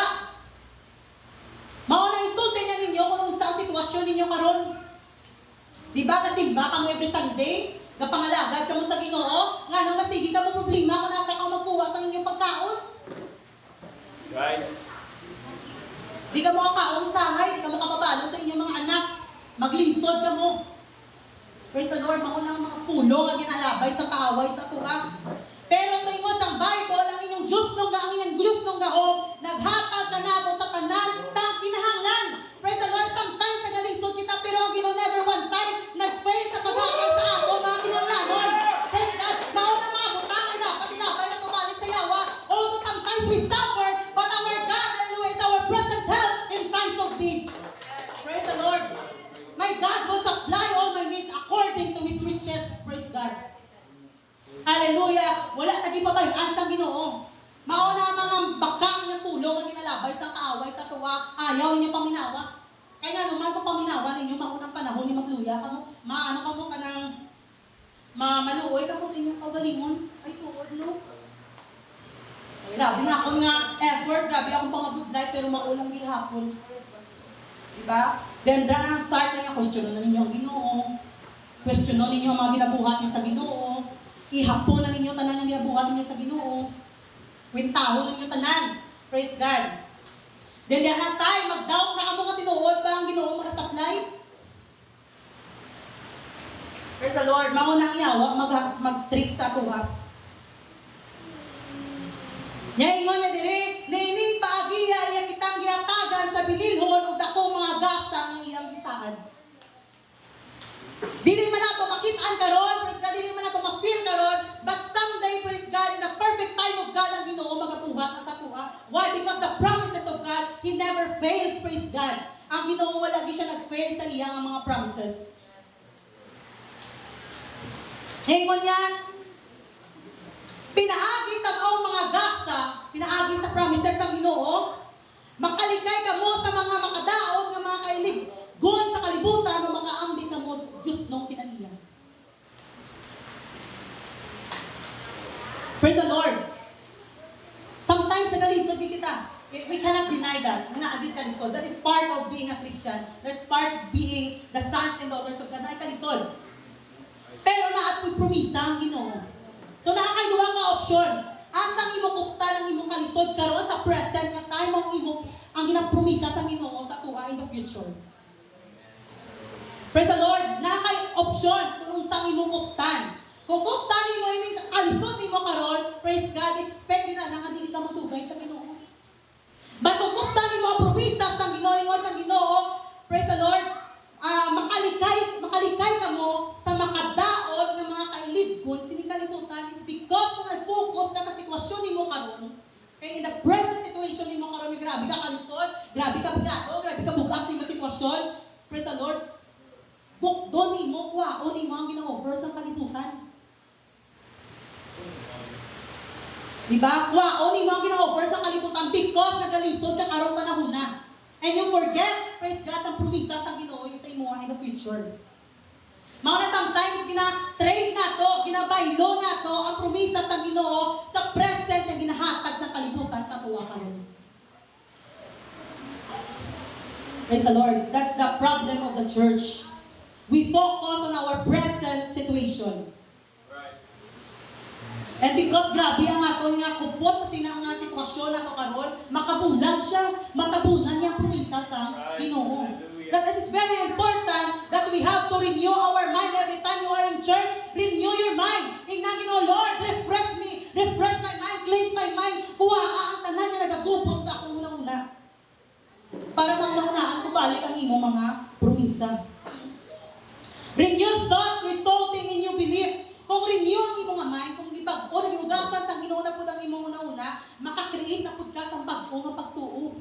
Mao na insultin niya ninyo kung unsa ang sitwasyon ninyo karon. Di ba kasi ba ka mo every Sunday, kapangalagad ka mo sa Ginoo, ngano nga sige ka mo problema kung nasa ka magkuha sa inyong pagkaon. Right. Di ka mo kakaong sahay, di ka mo kapabalo sa inyong mga anak. Maglingsod ka mo. Praise the Lord, maunang mga pulo nga ginalabay sa kaaway sa tuwa. Pero sa ingon sang Bible, ang inyong Diyos nung ang inyong Diyos nung gaho, naghatag ka na sa tanan, tang kinahanglan. Praise the Lord, sometimes nagalingsod kita, pero ang Ginoo never one time nag-fail sa pag-hakal sa ako, mga kinahanglanon. Praise God, maunang mga butang na dapat tinapay na tumalik sa yawa. Although sometimes we suffer, but our God, hallelujah, is our present help in times of needs. Praise the Lord. My God will supply all my needs according to His riches. Praise God. Hallelujah. Wala tagi pa bayaan sa Ginoo. Mauna ang mga bakang ng pulo nga ginalabay sa kaaway sa tuwa. Ayaw ninyo paminawa. Kaya naman kung paminawa ninyo, maunang panahon ni magluya ka mo. Maano ka mo ka ng maluoy ka mo sa inyong kaugalingon. Ay, tuod, no? Grabe nga akong nga effort, grabe akong pang-good life, pero maulang bihapon. Diba? Then, dra na ang start na niya, questiono na ninyo ang Ginoo. Questiono ninyo ang mga ginabuhat niyo sa Ginoo. Ihapon na ninyo tanan ang ginabuhat ninyo sa Ginoo. Wintahon na ninyo tanan. Praise God. Then, diyan na tayo, mag-doubt na kamo nga tinuod ba ang Ginoo mag-supply? Praise the Lord. Mauna ang iyawa, mag-trick sa tuwa. Ingon niya diri, nining paagiya iya kitang gihatagan sa bililhon ug dakong mga gasa nga iyang gisaad. Dili man nato makit-an karon, praise God, dili man nato ma-feel karon, but someday, praise God, in the perfect time of God ang Ginoo magabuhat na sa tuwa. Why? Because the promises of God, He never fails, praise God. Ang Ginoo wala gyud siya nag-fail sa iyang mga promises. Ingon yan, pinaagi sa mga gasa, pinaagi sa promises ng Ginoo, makalikay ka mo sa mga makadaot nga mga kailigon sa kalibutan o makaambit ka mo sa Diyos nung pinaniya. Praise the Lord. Sometimes nagalisod din kita. We cannot deny that. Naagit kalisod. That is part of being a Christian. That's part of being the sons and daughters of God. Na kalisod. Pero naato'y promisa ang Ginoo. So naakay duha ka option. Asang imo kuptan ang imong kalisod karon sa present nga time ang ginapromisa sa Ginoo sa tuwa in the future. Praise the Lord. Naakay options kung unsang imong kuptan. Kung kuptan nimo ini kalisod nimo karon, praise God, expect na nga dili ka motugay sa Ginoo. But kung kuptan nimo ang promisa sa Ginoo, praise the Lord, makalikay ka mo sa makadaot ng mga kailibgon, sinikalimutan, because kung nag-focus ka sa sitwasyon ni mo karon, kaya in the present situation ni mo karon, grabe ka kalisod, grabe ka bigato, grabe ka bugak sa iyong sitwasyon, praise the Lord, doon ni mo, kwaon ni mo ang gina-offer sa kalibutan. Diba? Kwaon ni mo ang gina-offer sa kalibutan because nagalisod ka karong panahon na. And you forget, praise God, ang promisa sa Ginoo sa imo in the future. Mga na sometimes, gina-trade na to, ginabaylo na to, ang promisa sa Ginoo sa present na ginahatag sa kalibutan sa tuwa karon. Praise the Lord. That's the problem of the church. We focus on our present situation. And because grabe ang aton nga kupot sa sinang nga sitwasyon nato karon, makabulag siya, matabunan niya ang promisa sa Ginoo. That is very important that we have to renew our mind every time you are in church. Renew your mind. Ingnan Ginoo, Lord, refresh me, refresh my mind, cleanse my mind. Kuha ang tanan nga nagagupot sa akong una-una. Para mauna-unaan balik ang imong mga promisa. Renewed thoughts resulting in new belief. Kung renew ang imong mind, kung ibag-o, nag-iugasan sa Ginoo na po ang imong una-una, makakreate na po ka sa bag-o nga pagtuo.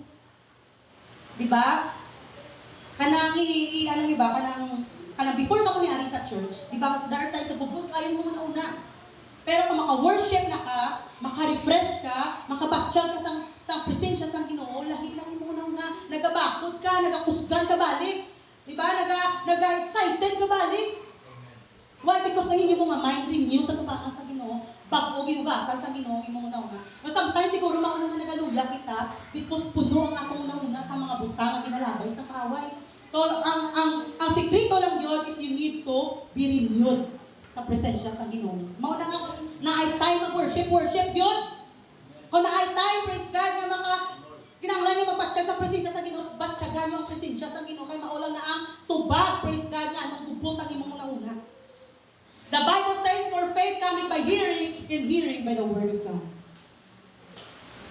Diba? Kanang kanang before ka mo niari sa church, diba, there are times sa gubot kayo mo una-una. Pero kung maka-worship na ka, maka-refresh ka, makabatsyag ka sa presensya sa Ginoo, lahi lang mo una-una, nagabakod ka, nagakusgan ka balik, diba, naga-excited ka balik. Why? Because ang inyo mga mind renew sa tupakan sa Ginoo, bago ginugasan sa Ginoo imong una-una. Sometimes siguro mauna nga nagaluya kita because puno ang akong una-una sa mga butang nga ginalabay sa kaaway. So ang sekreto lang yun is you need to be renewed sa presensya sa Ginoo. Mauna nga kung naay time mag-worship yun. Kung naay time, praise God, nga kinahanglan nyo magpatsyag sa presensya sa Ginoo, daghan yung presensya sa Ginoo kay maulang na ang tubag, praise God, nga anong gubot ang imong una. The Bible says, for faith coming by hearing, and hearing by the word of God.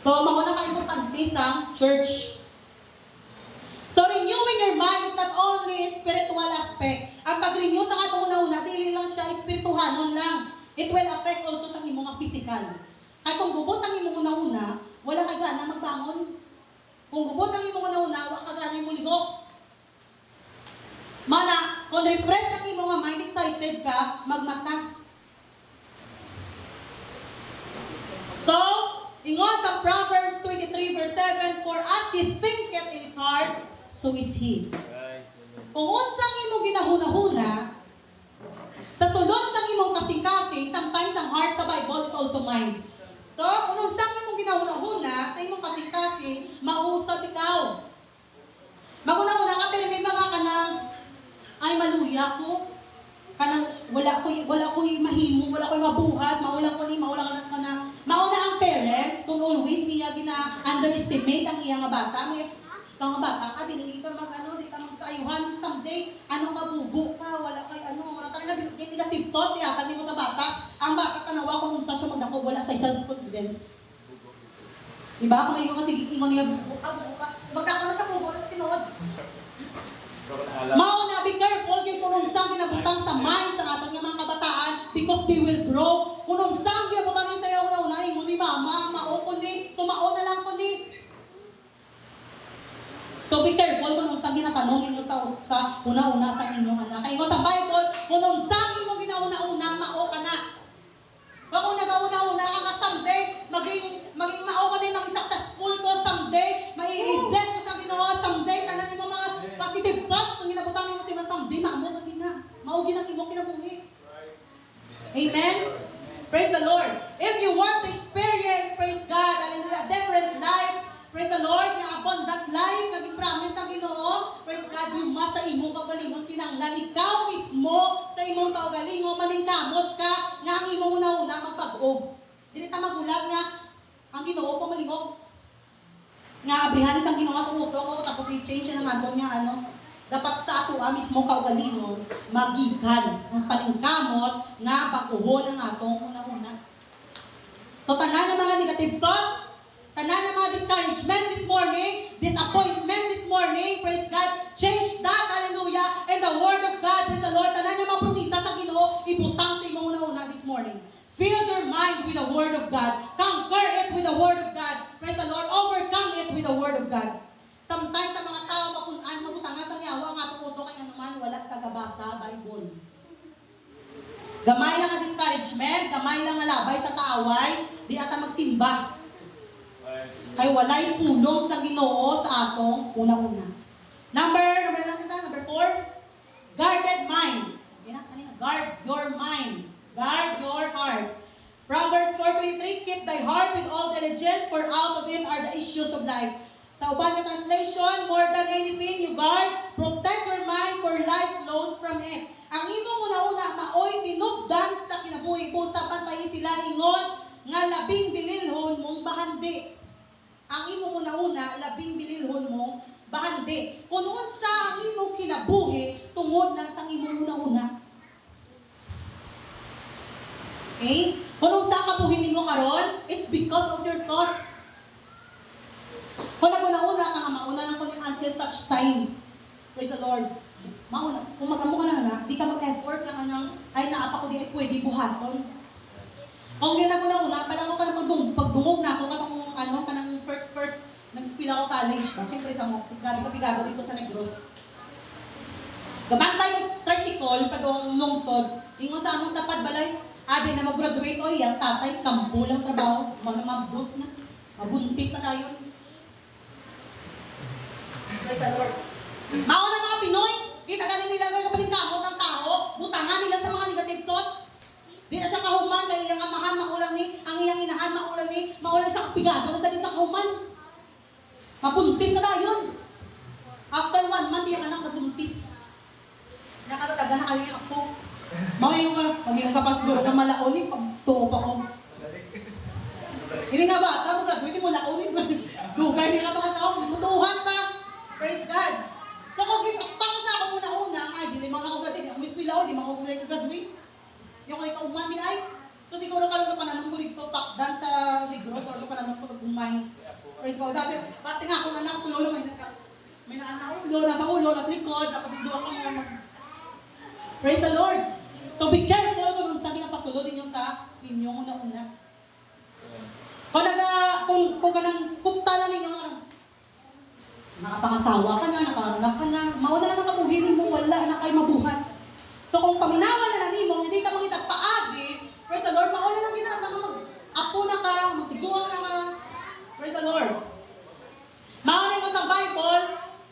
So, mauna ka importante sa church. So, renewing your mind is not only spiritual aspect. Ang pag-renew sa katong una-una, dili lang siya spirituhanon lang. It will affect also sa imong physical. Kaya kung gubot ang imong una-una, wala ka gana magbangon. Kung gubot ang imong una-una, wala ka gana mo libok. Mana, kung refresh ang imong mind, excited ka, magmata. So, ingon sa Proverbs 23 verse 7, for as he thinketh in his heart, so is he. Right. Kung unsang imong ginahuna-huna, sa sulod sang imong kasing-kasing, sometimes ang heart sa Bible is also mind. So, kung unsang imong ginahuna-huna, sa imong kasing-kasing, mauusap ikaw. Maguna-una ka, pero may mga kanang, ay maluya ko, kanang wala ko'y mahimo, wala ko'y mabuhat, maula ko ni, maula ka na. Mauna ang parents, kung always niya gina-underestimate ang iyang bata, may kang bata ka, di ka mag-ano, di ka magkaayuhan someday, ano mabubo ka, wala kay ano, wala talaga negative thoughts yata mo sa bata. Ang bata tanawa kung unsa siya magdako, wala sa self-confidence. Diba? Kung iyo kasi ingon niya bubo ka, magdako na sa bubo, na sa tinuod. Mauna, be careful kung unsang ginabutang sa mind sa atong mga kabataan because they will grow. Kung unsang ginabutang niya sa iyo una, ingon ni mama, mao ko ni, sumao na lang ko ni. So be careful kung unsang ginatanong ninyo sa una-una sa inyong anak. Kaya sa Bible, kung unsang imo ginauna-una, mao ka na. Kung nagauna-una ka nga someday, maging mao ka na maging successful ko someday, mai-bless mo sa Ginoo someday, tanan imo mga positive thoughts, kung ginabutang nimo sa someday, maamo ka gina. Mao ginang imo kinabuhi. Amen? Praise the Lord. If you want to experience, praise God, hallelujah, different life, praise the Lord, nga abundant life, naging promise ang Ginoo, praise God, you must sa imong kaugalingon, tinanglan ikaw mismo sa imong kaugalingon, malingkamot ka, nga ang imong una-una magpag-og. Dili ta magulag nga, ang Ginoo pamalingog. Nga abrihan isang Ginoo nga tumuto ko, tapos i-change na nga niya, dapat sa ato mismo kaugalingon, magikan ang palingkamot nga pag-uhon ang atong una-una. So, tanan ng mga negative thoughts, tanan ng mga discouragement this morning, disappointment this morning, praise God, change that, hallelujah, and the word of God, praise the Lord, tanan ng mga promisa sa Ginoo, ibutang sa imong una-una this morning. Fill your mind with the word of God. Conquer it with the word of God. Praise the Lord, overcome it with the word of God. Sometimes sa mga tao mabutangan sa yawa, nga tukuto kanya naman, wala tagabasa Bible. Gamay lang ang discouragement, gamay lang ang labay sa kaaway, di ata magsimba. Kay walay pulong sa Ginoo sa atong una-una. Number 4, guarded mind. Guard your mind. Guard your heart. Proverbs 4:23, keep thy heart with all diligence, for out of it are the issues of life. Sa uban nga translation, more than anything you guard, protect your mind, for life flows from it. Ang imong una-una, maoy tinubdan sa kinabuhi ko, sa pantayi sila ingon, nga labing bililhon mong bahandi. Ang imong una-una, labing bililhon mong bahandi. Kung unsa ang imong kinabuhi, tungod na sa imong una-una. Okay? Kung unsa ka buhin mo karon, it's because of your thoughts. Kung naguna-una ka nga, mauna lang ko until such time. Praise the Lord. Mauna. Kung mag-amo ka na, di ka mag-effort ka nang, ay naapa ko di ay pwede buhaton. Kung ginaguna-una, pala ko ka na pagdungog na ako, kanang first, nag-spill ako college pa. Siyempre sa mo, grabe ka pigado dito sa Negros. Gaman tayo tricycle, padong lungsod, ingon sa among tapad balay, adi na mag-graduate, oy, ang tatay, kampo lang trabaho, mga mabdos na, mabuntis na tayo. Praise the Lord. Mauna mga Pinoy, kita ganin nila ng kapalingkamot ng tao, butangan nila sa mga negative thoughts. Di na siya kahuman, kaya iyang amahan, maulang ni, ang iyang inahan, maulang sa kapigado, na sa din sa kahuman. Mabuntis na tayo. After 1 month, iyang anak nabuntis. Nakatataga na kayo yung ako. Magiging ka pa siguro na malaonin, pagtuo pa ko. Hindi nga ba, graduate mo laonin. Dugay niya ka pa sa ako, mutuhan pa. Praise God. So, basta nga akong anak, tulo may naanak ulo, nasa ulo, nasa likod, nakabigduwa ka mga Praise the Lord. So, be careful kung sa ginapasulod ninyo sa inyong una-una. Kung kanang kuptalan ninyo, nakapangasawa ka na, nakaranap ka na, mauna na nakabuhin mo, wala na kayo mabuhat. So kung paminawan na nanimo, hindi ka mangitag paagi, praise the Lord, mauna na ginasa nga mag-apo na ka, magtiguang na ka. Praise the Lord. Mauna ko sa Bible,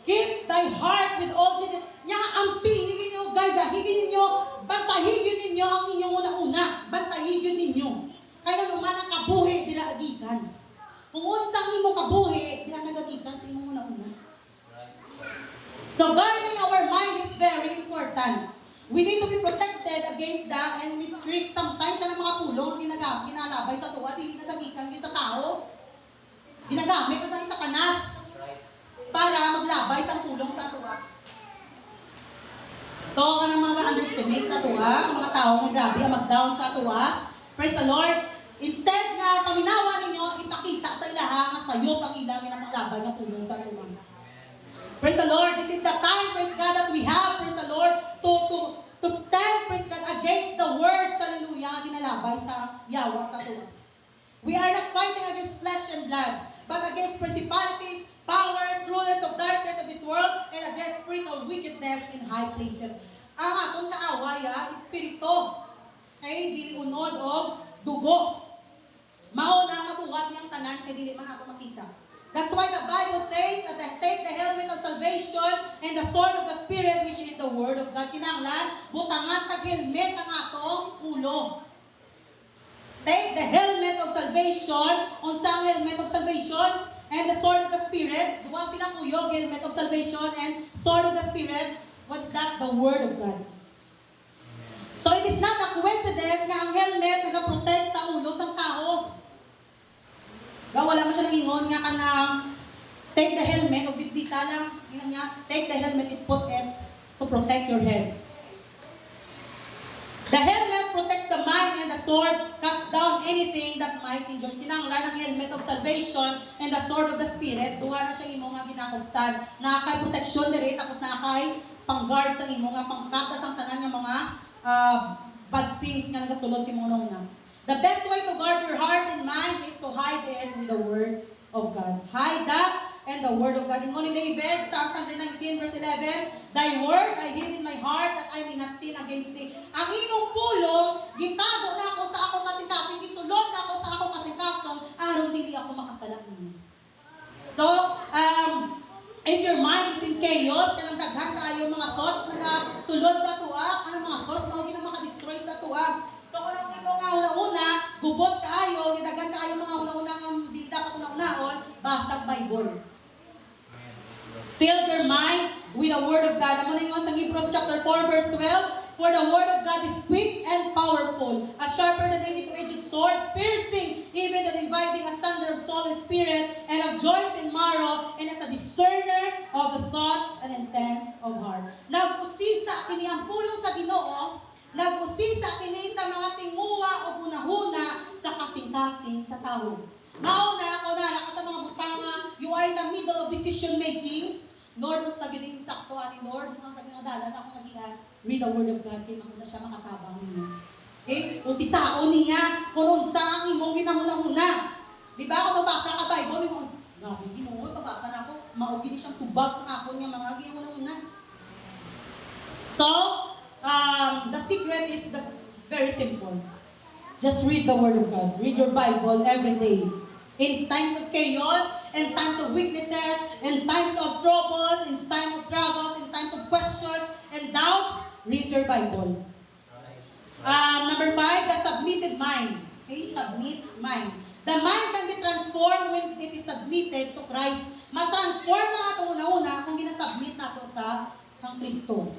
keep thy heart with all diligence. Nya ampingin ninyo, gardahigin ninyo, bantahigin ninyo ang inyong una-una, bantahigin ninyo. Kaya naman ang kabuhi, dilaagikan. Kung unsang imo kabuhi, dilaagikan sa inyong una-una. So guarding our mind is very important. We need to be protected against the enemy's trick. Sometimes na mga pulong ang ginalabay sa tuwa, hindi na sa gikan sa tao. Ginagamit na sa isa kanas para maglabay sa pulong sa tuwa. So, kanang mga underestimate sa tuwa, mga tao na grabe ang mag-down sa tuwa. Praise the Lord. Instead nga paminawa ninyo, ipakita sa ilaha nga sayop ang ilang na maglabay ng pulong sa tuwa. Praise the Lord. This is the time, praise God, that we have, praise the Lord, to stand, praise God, against the words, hallelujah, nga ginalabay sa yawa sa tuwa. We are not fighting against flesh and blood, but against principalities, powers, rulers of darkness of this world, and against spiritual wickedness in high places. Ang atong kaawaya, espiritu, kay dili unod o dugo. Mao na nga buhat niyang tanan, kay dili man ako makita. That's why the Bible says that take the helmet of salvation and the sword of the Spirit, which is the Word of God. Kinahanglan, butangan tag helmet ang atong ulo. Take the helmet of salvation, unsang helmet of salvation, and the sword of the Spirit. Duwa silang kuyog, helmet of salvation and sword of the Spirit. What's that? The Word of God. So it is not a coincidence na ang helmet nag-protect sa ulo sang tao. Wala mo siya nag-ingon nga ka na take the helmet o bitbita lang. Ginang niya, take the helmet and put it to protect your head. The helmet protects the mind and the sword cuts down anything that might injure. Kinanglan ang helmet of salvation and the sword of the Spirit. Duha na siya imo nga ginakuptan. Nakakay protection diri tapos nakakay pang-guard sa imo nga pangkatas ang tanan nga mga bad things nga nagasulod si mo na. The best way to guard your heart and mind is to hide it with the Word of God. Hide that and the Word of God. In ni David, Psalm 119 verse 11, Thy Word I hid in my heart that I may not sin against Thee. Ang imong pulong, gitago na ako sa akong kasing-kasing, gisulod na ako sa akong kasing-kasong, aron dili ako makasalang ninyo. So, if your mind is in chaos, kanang daghan kaayo mga thoughts na sulod sa tuwa, anong mga thoughts na ginang maka-destroy sa tuwa. So kung ang imo nga una-una, gubot kaayo, gidagan kaayo mga una-una nga dili dapat una-unaon, basag Bible. Fill your mind with the Word of God. Amo na ingon sa Hebrews chapter 4 verse 12, for the Word of God is quick and powerful, a sharper than any two-edged sword, piercing even the dividing asunder of soul and spirit, and of joints and marrow, and as a discerner of the thoughts and intents of heart. Nag-usisa kini ang pulong sa Ginoo, nag-usisa kini sa mga tinguha o hunahuna sa kasing-kasing sa tao. Mauna ako na sa mga butanga, you are in the middle of decision makings. Lord, kung sa gining sakto ani Lord, kung sa gining dalan ako nagian, read the Word of God, kaya na siya makatabang ninyo. Okay? Kung sisaon niya, kung unsa ang imong ginahuna-una. Di ba kung nabasa ka Bible, mo, grabe, Ginoo, pagbasa na ako, maugin siyang tubag sa ako niya mga ginahuna-una. So, the secret is very simple. Just read the Word of God. Read your Bible every day. In times of chaos, in times of weaknesses, in times of troubles, in times of struggles, in times of questions and doubts, read your Bible. Number 5, the submitted mind. Okay, submit mind. The mind can be transformed when it is submitted to Christ. Ma-transform na ito una-una kung ginasubmit na ito sa Kristo.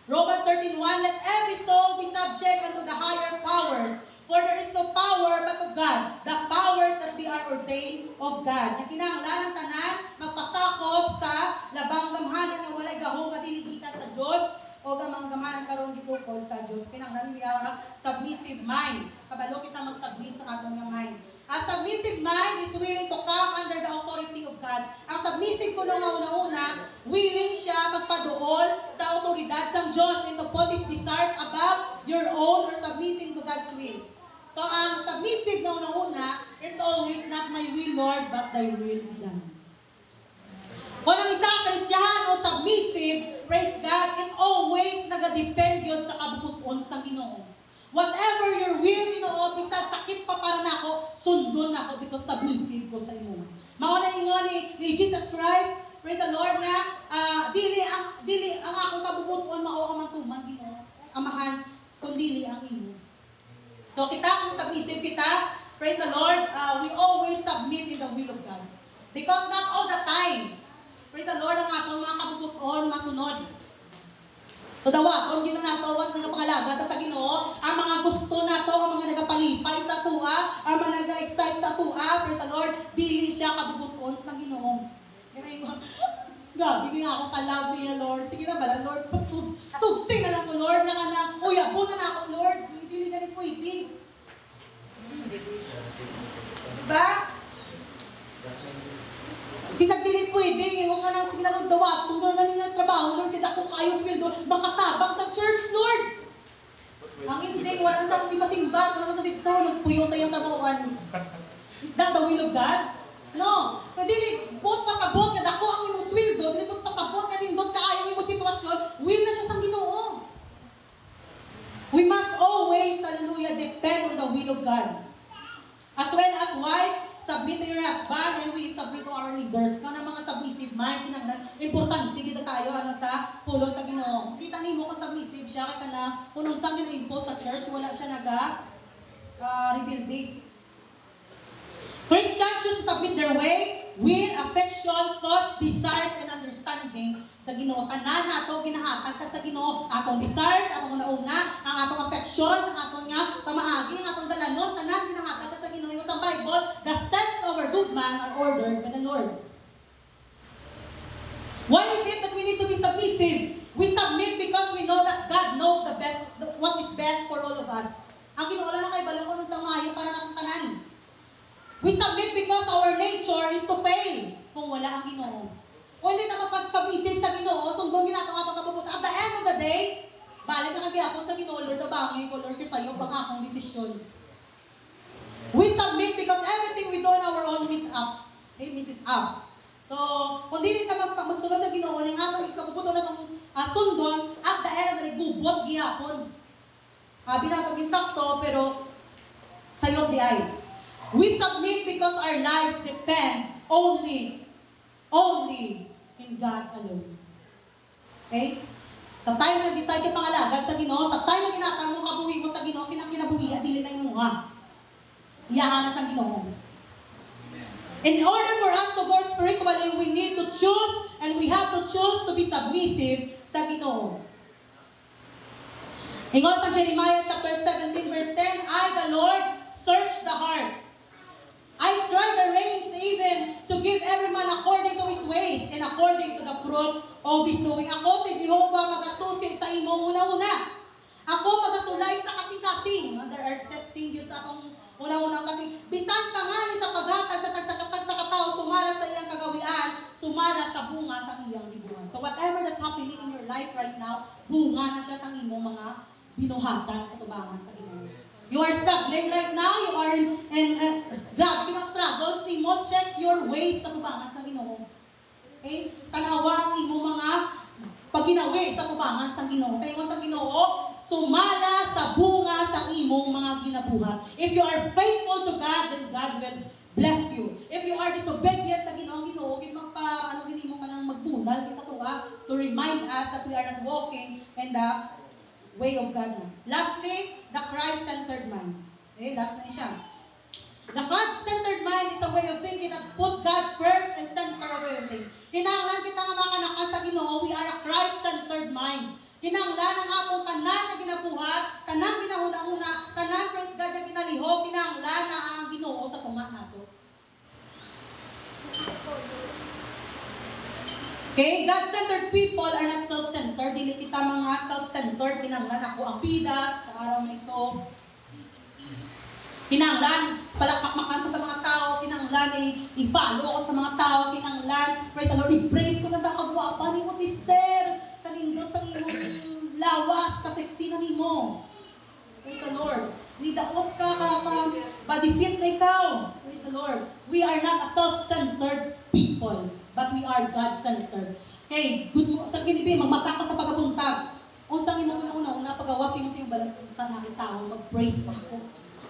Romans 13:1, let every soul be subject unto the higher powers. For there is no power but of God, the powers that be are ordained of God. Na kinahanglan ang tanan, magpasakop sa labang gamhanan nga walay gahong kadiligitan sa Dios o ang mga gamhanan karon gitukod sa Dios. Kinahanglan we are submissive mind. Kabalo kita mag-submit sa atong nga mind. A submissive mind is willing to come under the authority of God. Ang submissive ko nung una-una, willing siya magpadool sa otoridad ng Diyos and to put his desires above your own or submitting to God's will. So, ang submissive na una-una, it's always not my will, Lord, but thy will be done. Kung ang isang Kristiyano submissive, praise God, it always nagadepend yun sa kabubuton sa Ginoo. Whatever your will, Ginoo, bisag sakit pa para na ako, sundon na ako because submissive ko sa imo. Mauna ni Jesus Christ, praise the Lord nga, dili ang akong kabubuton mao ang mantuman, Ginoo, amahan, kundi ang imo. So kita kung submissive kita, praise the Lord, we always submit in the will of God. Because not all the time, praise the Lord, ang atong mga kabubuton masunod. So dawa, kung gino nato, was nagapangalaga sa Ginoo, ang mga gusto nato, ang mga nagapalipay sa tua, ang mga nag-excite sa tua, praise the Lord, dili siya kabubuton sa Ginoo. Grabe, hindi nga ako ka-love niya, Lord. Sige na ba, Lord, pasugting na lang ko, Lord, nga na, uyabo na ako, Lord, hindi na rin pwede. Diba? Bisag dilit pwede, huwag ka nang sige na Lord dawa, kung na nga trabaho, Lord, kita ko kayo sweldo, makatabang sa church, Lord. Ang isday, walang sa simba-simba, kung sa dito, nagpuyo sa iyong trabahoan. Is that the will of God? No. Kung dili, buot pasabot, kad ako ang imong sweldo, dili buot pasabot, kad indot ka ayaw imong sitwasyon, will na siya sa Ginoo. We must always, hallelujah, depend on the will of God. As well as wife, submit to your husband, and we submit to our leaders. Kung na mga submissive mind, importante kita tayo sa pulo sa Ginoo. Kita nimo kung submissive siya, kaya ka na, kung saan gina-impose sa church, wala siya rebuilding. Christians should submit their way, will, affection, thoughts, desires, and understanding sa Ginoo. Tanan nato ginahatag ka sa Ginoo, atong desires, atong nauna, ang atong affections, ang atong pamaagi, ang atong dalanon, tanan ginahatag ka sa Ginoo. Yung sa Bible, the steps of a good man are ordered by the Lord. Why is it that we need to be submissive? We submit because we know that God knows the best, what is best for all of us. Ang Ginoo lang na kay balong ko sa maayo para natong tanan. We submit because our nature is to fail kung wala ang Ginoo. Kung hindi na magpag-submissive sa Ginoo, sundon ginato nga pagkabubuta. At the end of the day, balik na kagiyapon sa Ginoo, Lord, abangi ko, Lord, kasi sa'yo bang akong desisyon. We submit because everything we do on our own is up. Okay, Mrs. Up. So, kung di rin na magsunod sa Ginoo, yung atong ikabubuto na itong sundon, at the end of the day, bubot giyapon. Habi na itong insakto, pero sa'yo di ay. We submit because our lives depend only in God alone. Okay? Sa time na nag-decide ka pangalagad sa Ginoo, sa time na ginatang mo kabuhi mo sa Ginoo, kinakinabuhi at dili na yung mga. Iyahan na sa Ginoo. In order for us to go spiritually, we need to choose, and we have to choose to be submissive sa Ginoo. Ingon sa Jeremiah chapter 17 verse 10, I, the Lord, search the heart. I try the reins even to give every man according to his ways and according to the fruit of his doing. Ako si Jehovah magasusi sa imo una-una. Ako magasulay sa kasing-kasing. There are testing yun sa atong una-una kasi bisan pa nga ni sa paghatag sa tagsakatag sa katao, sumala sa iyang kagawian, sumala sa bunga sa iyang libuhan. So whatever that's happening in your life right now, bunga na siya sa imo mga binuhatan sa tubangan sa imo. You are struggling right now, you are in grabe ng struggles, Timo, check your ways sa tubangan sa Ginoo. Okay? Tanawa ang imo mga paginawi sa tubangan sa Ginoo. Kaya mo sa Ginoo, sumala sa bunga sa imong mga ginabuhat. If you are faithful to God, then God will bless you. If you are disobedient sa Ginoo, gid ginimo ka nang magbunal sa tuwa to remind us that we are not walking in the way of God. Lastly, the Christ-centered mind. Okay, last na siya. The God-centered mind is a way of thinking that put God first and center of everything. Kinahanglan kita nga makanakan sa Ginoo, we are a Christ-centered mind. Kinahanglan ang atong tanan na ginabuhat, tanan ginahuna-una, tanan praise God na ginalihok, kinahanglan na ang Ginoo sa tunga nato. Okay, God-centered people are not self-centered. Dili kita mga self-centered. Kinahanglan ako ang pidas sa araw na ito. Kinahanglan palakmakmakan ko sa mga tao, kinanglan, i-follow ko sa mga tao, kinanglan, praise the Lord, i-praise ko sa kagwapa ni mo, sister, kanindot sa imong lawas, kaseksina ni mo. Praise the Lord. Nidaot ka, body fit na ikaw. Praise the Lord. We are not a self-centered people, but we are God-centered. Hey, good mo, sa kinibi, magmata ka sa pagabuntag. Unsang imo una pagawas mo sa iyong balat sa nakita ko, mag-praise pa ako.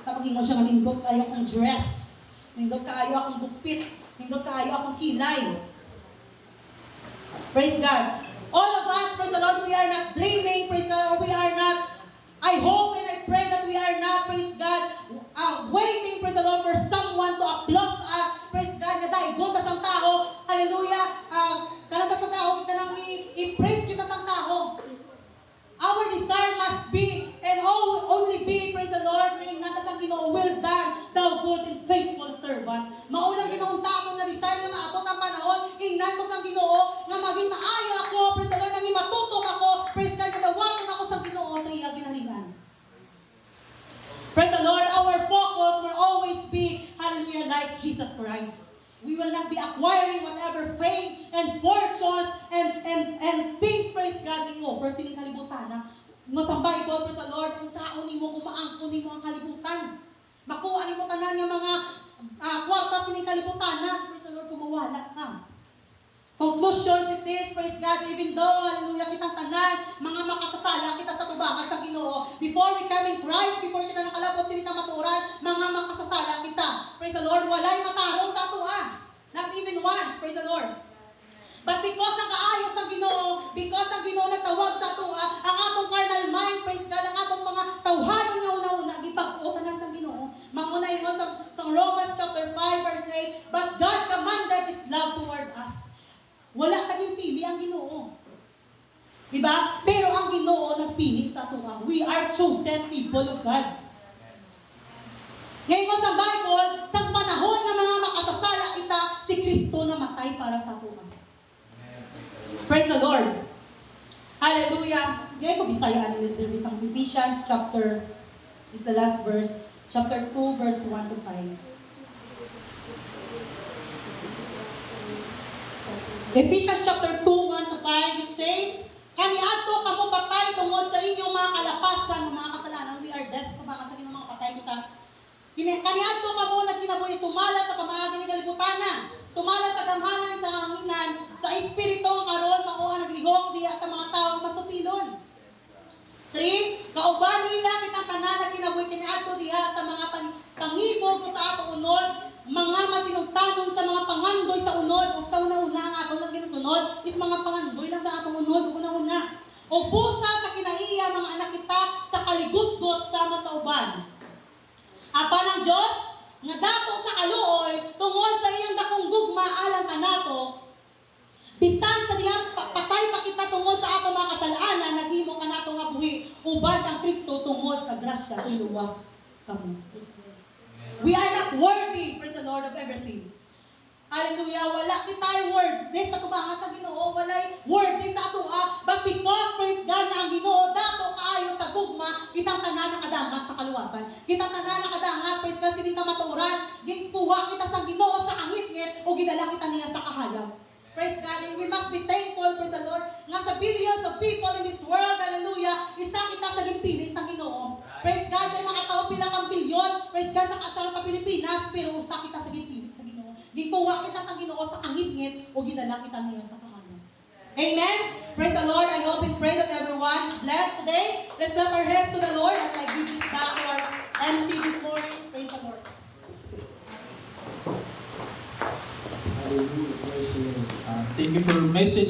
Kapag imo siya nindot kayo akong dress, nindot kayo akong gupit, nindot kayo akong kilay. Praise God. All of us, praise the Lord, we are not dreaming, praise the Lord, we are not, I hope and I pray that we are not, praise God, waiting, praise the Lord, for someone to applaud us, praise God, na dahil guntas ang tao, hallelujah, kanata sa tao, ikanang i-praise kita sa tao. Our desire must be, and only be, praise the Lord, na inatas ang Ginoo, well done, thou good and faithful servant. Maulang Ginoong takong na desire na maabot ang panahon, ingnan ko sa Ginoo, na maging maayo ako, praise the Lord, naging matutok ako, praise God, nadawatin ako sa Ginoo sa iya ginaharian. Praise the Lord, our focus will always be, hallelujah, like Jesus Christ. We will not be acquiring whatever fame and fortunes and things, praise God, ni offer sining kalibutan na mo sa Bible, praise the Lord, kung saan ni mo kumaangkon ni mo ang kalibutan. Makuha ni mo tanan ng mga kwarta sining kalibutan na, praise the Lord, kumawala ka. Conclusions it is, praise God, even though, hallelujah, kitang tanan, mga makasasala kita sa tubangan sa Ginoo. Before we come in Christ, before kita nakalabot sinita maturan, mga makasasala kita. Praise the Lord, walay matarong sa atua. Not even once, praise the Lord. But because nakaayos sa Ginoo, because ang Ginoo nagtawag sa atua, ang atong carnal mind, praise God, ang atong mga tawhanon nga una-una, gipag-otanan sa Ginoo. Mangunay mo sa Romans chapter 5, verse 8, but God commanded His love toward us. Wala tayong pili ang Ginoo. Diba? Pero ang Ginoo nagpili sa ato. We are chosen people of God. Ngayon sa Bible, sa panahon ng mga makasasala kita, si Kristo namatay para sa ato. Praise the Lord. Hallelujah. Ngayon ko bisayaan nila isang Ephesians chapter, is the last verse, chapter 2, verse 1 to 5. Ephesians chapter 2, 1 to 5, it says, kaniadto kamo patay tungod sa inyong mga kalapasan, mga kasalanan. We are dead sa mga kasalanan, mga patay kita. Kaniadto kamo na kinabuhi sumala sa pamaagi ni kalibutana, sumala sa gamhanan, sa hanginan, sa espiritu karon mao ang naglihok diya sa mga taong masupilon. 3. Kauban nila kitang tanan na kinabuhi kaniadto diha sa mga pangibog sa atong unod, mga masinugtanon sa mga pangandoy sa unod, o sa una-una ang atong nang ginasunod, is mga pangandoy lang sa atong unod, una-una. O busa sa kinaiya mga anak kita sa kaligutgot sama sa uban. Apan ang Diyos, nga dato sa kaluoy, tungod sa iyang dakong gugma alang kanato, bisan sa diyang patay pa kita tungod sa atong mga kasalanan, naghimo kanato nga buhi, ubad ang Kristo tungod sa grasya, iluwas kamo. We are not worthy, praise the Lord, of everything. Hallelujah, wala kita'y worthy sa tubangan sa Ginoo, walay worthy sa atua, but because, praise God, na ang Ginoo dato kaayo sa gugma, kitang tanan nakadangat sa kaluwasan. Kitang tanan nakadangat, praise God, sinin ka maturan, ginkuha kita sa Ginoo sa angit-ngit, o gidala kita niya sa kahayag. Praise God, and we must be thankful, praise the Lord, nga sa billions of people in this world, hallelujah, isa kita sa gimpili sa Ginoo. Praise God, ay makatao pila kang bilyon, praise God, sa kasal sa Pilipinas, pero usa kita sa gimpili sa Ginoo. Gikuha kita sa Ginoo sa angit-ngit, o gidala kita niya sa kahayag. Amen? Praise the Lord. I hope and pray that everyone is blessed today. Let's clap our hands to the Lord as I give this back to our MC this morning. Praise the Lord. Hallelujah. Praise the Lord. Thank you for your message.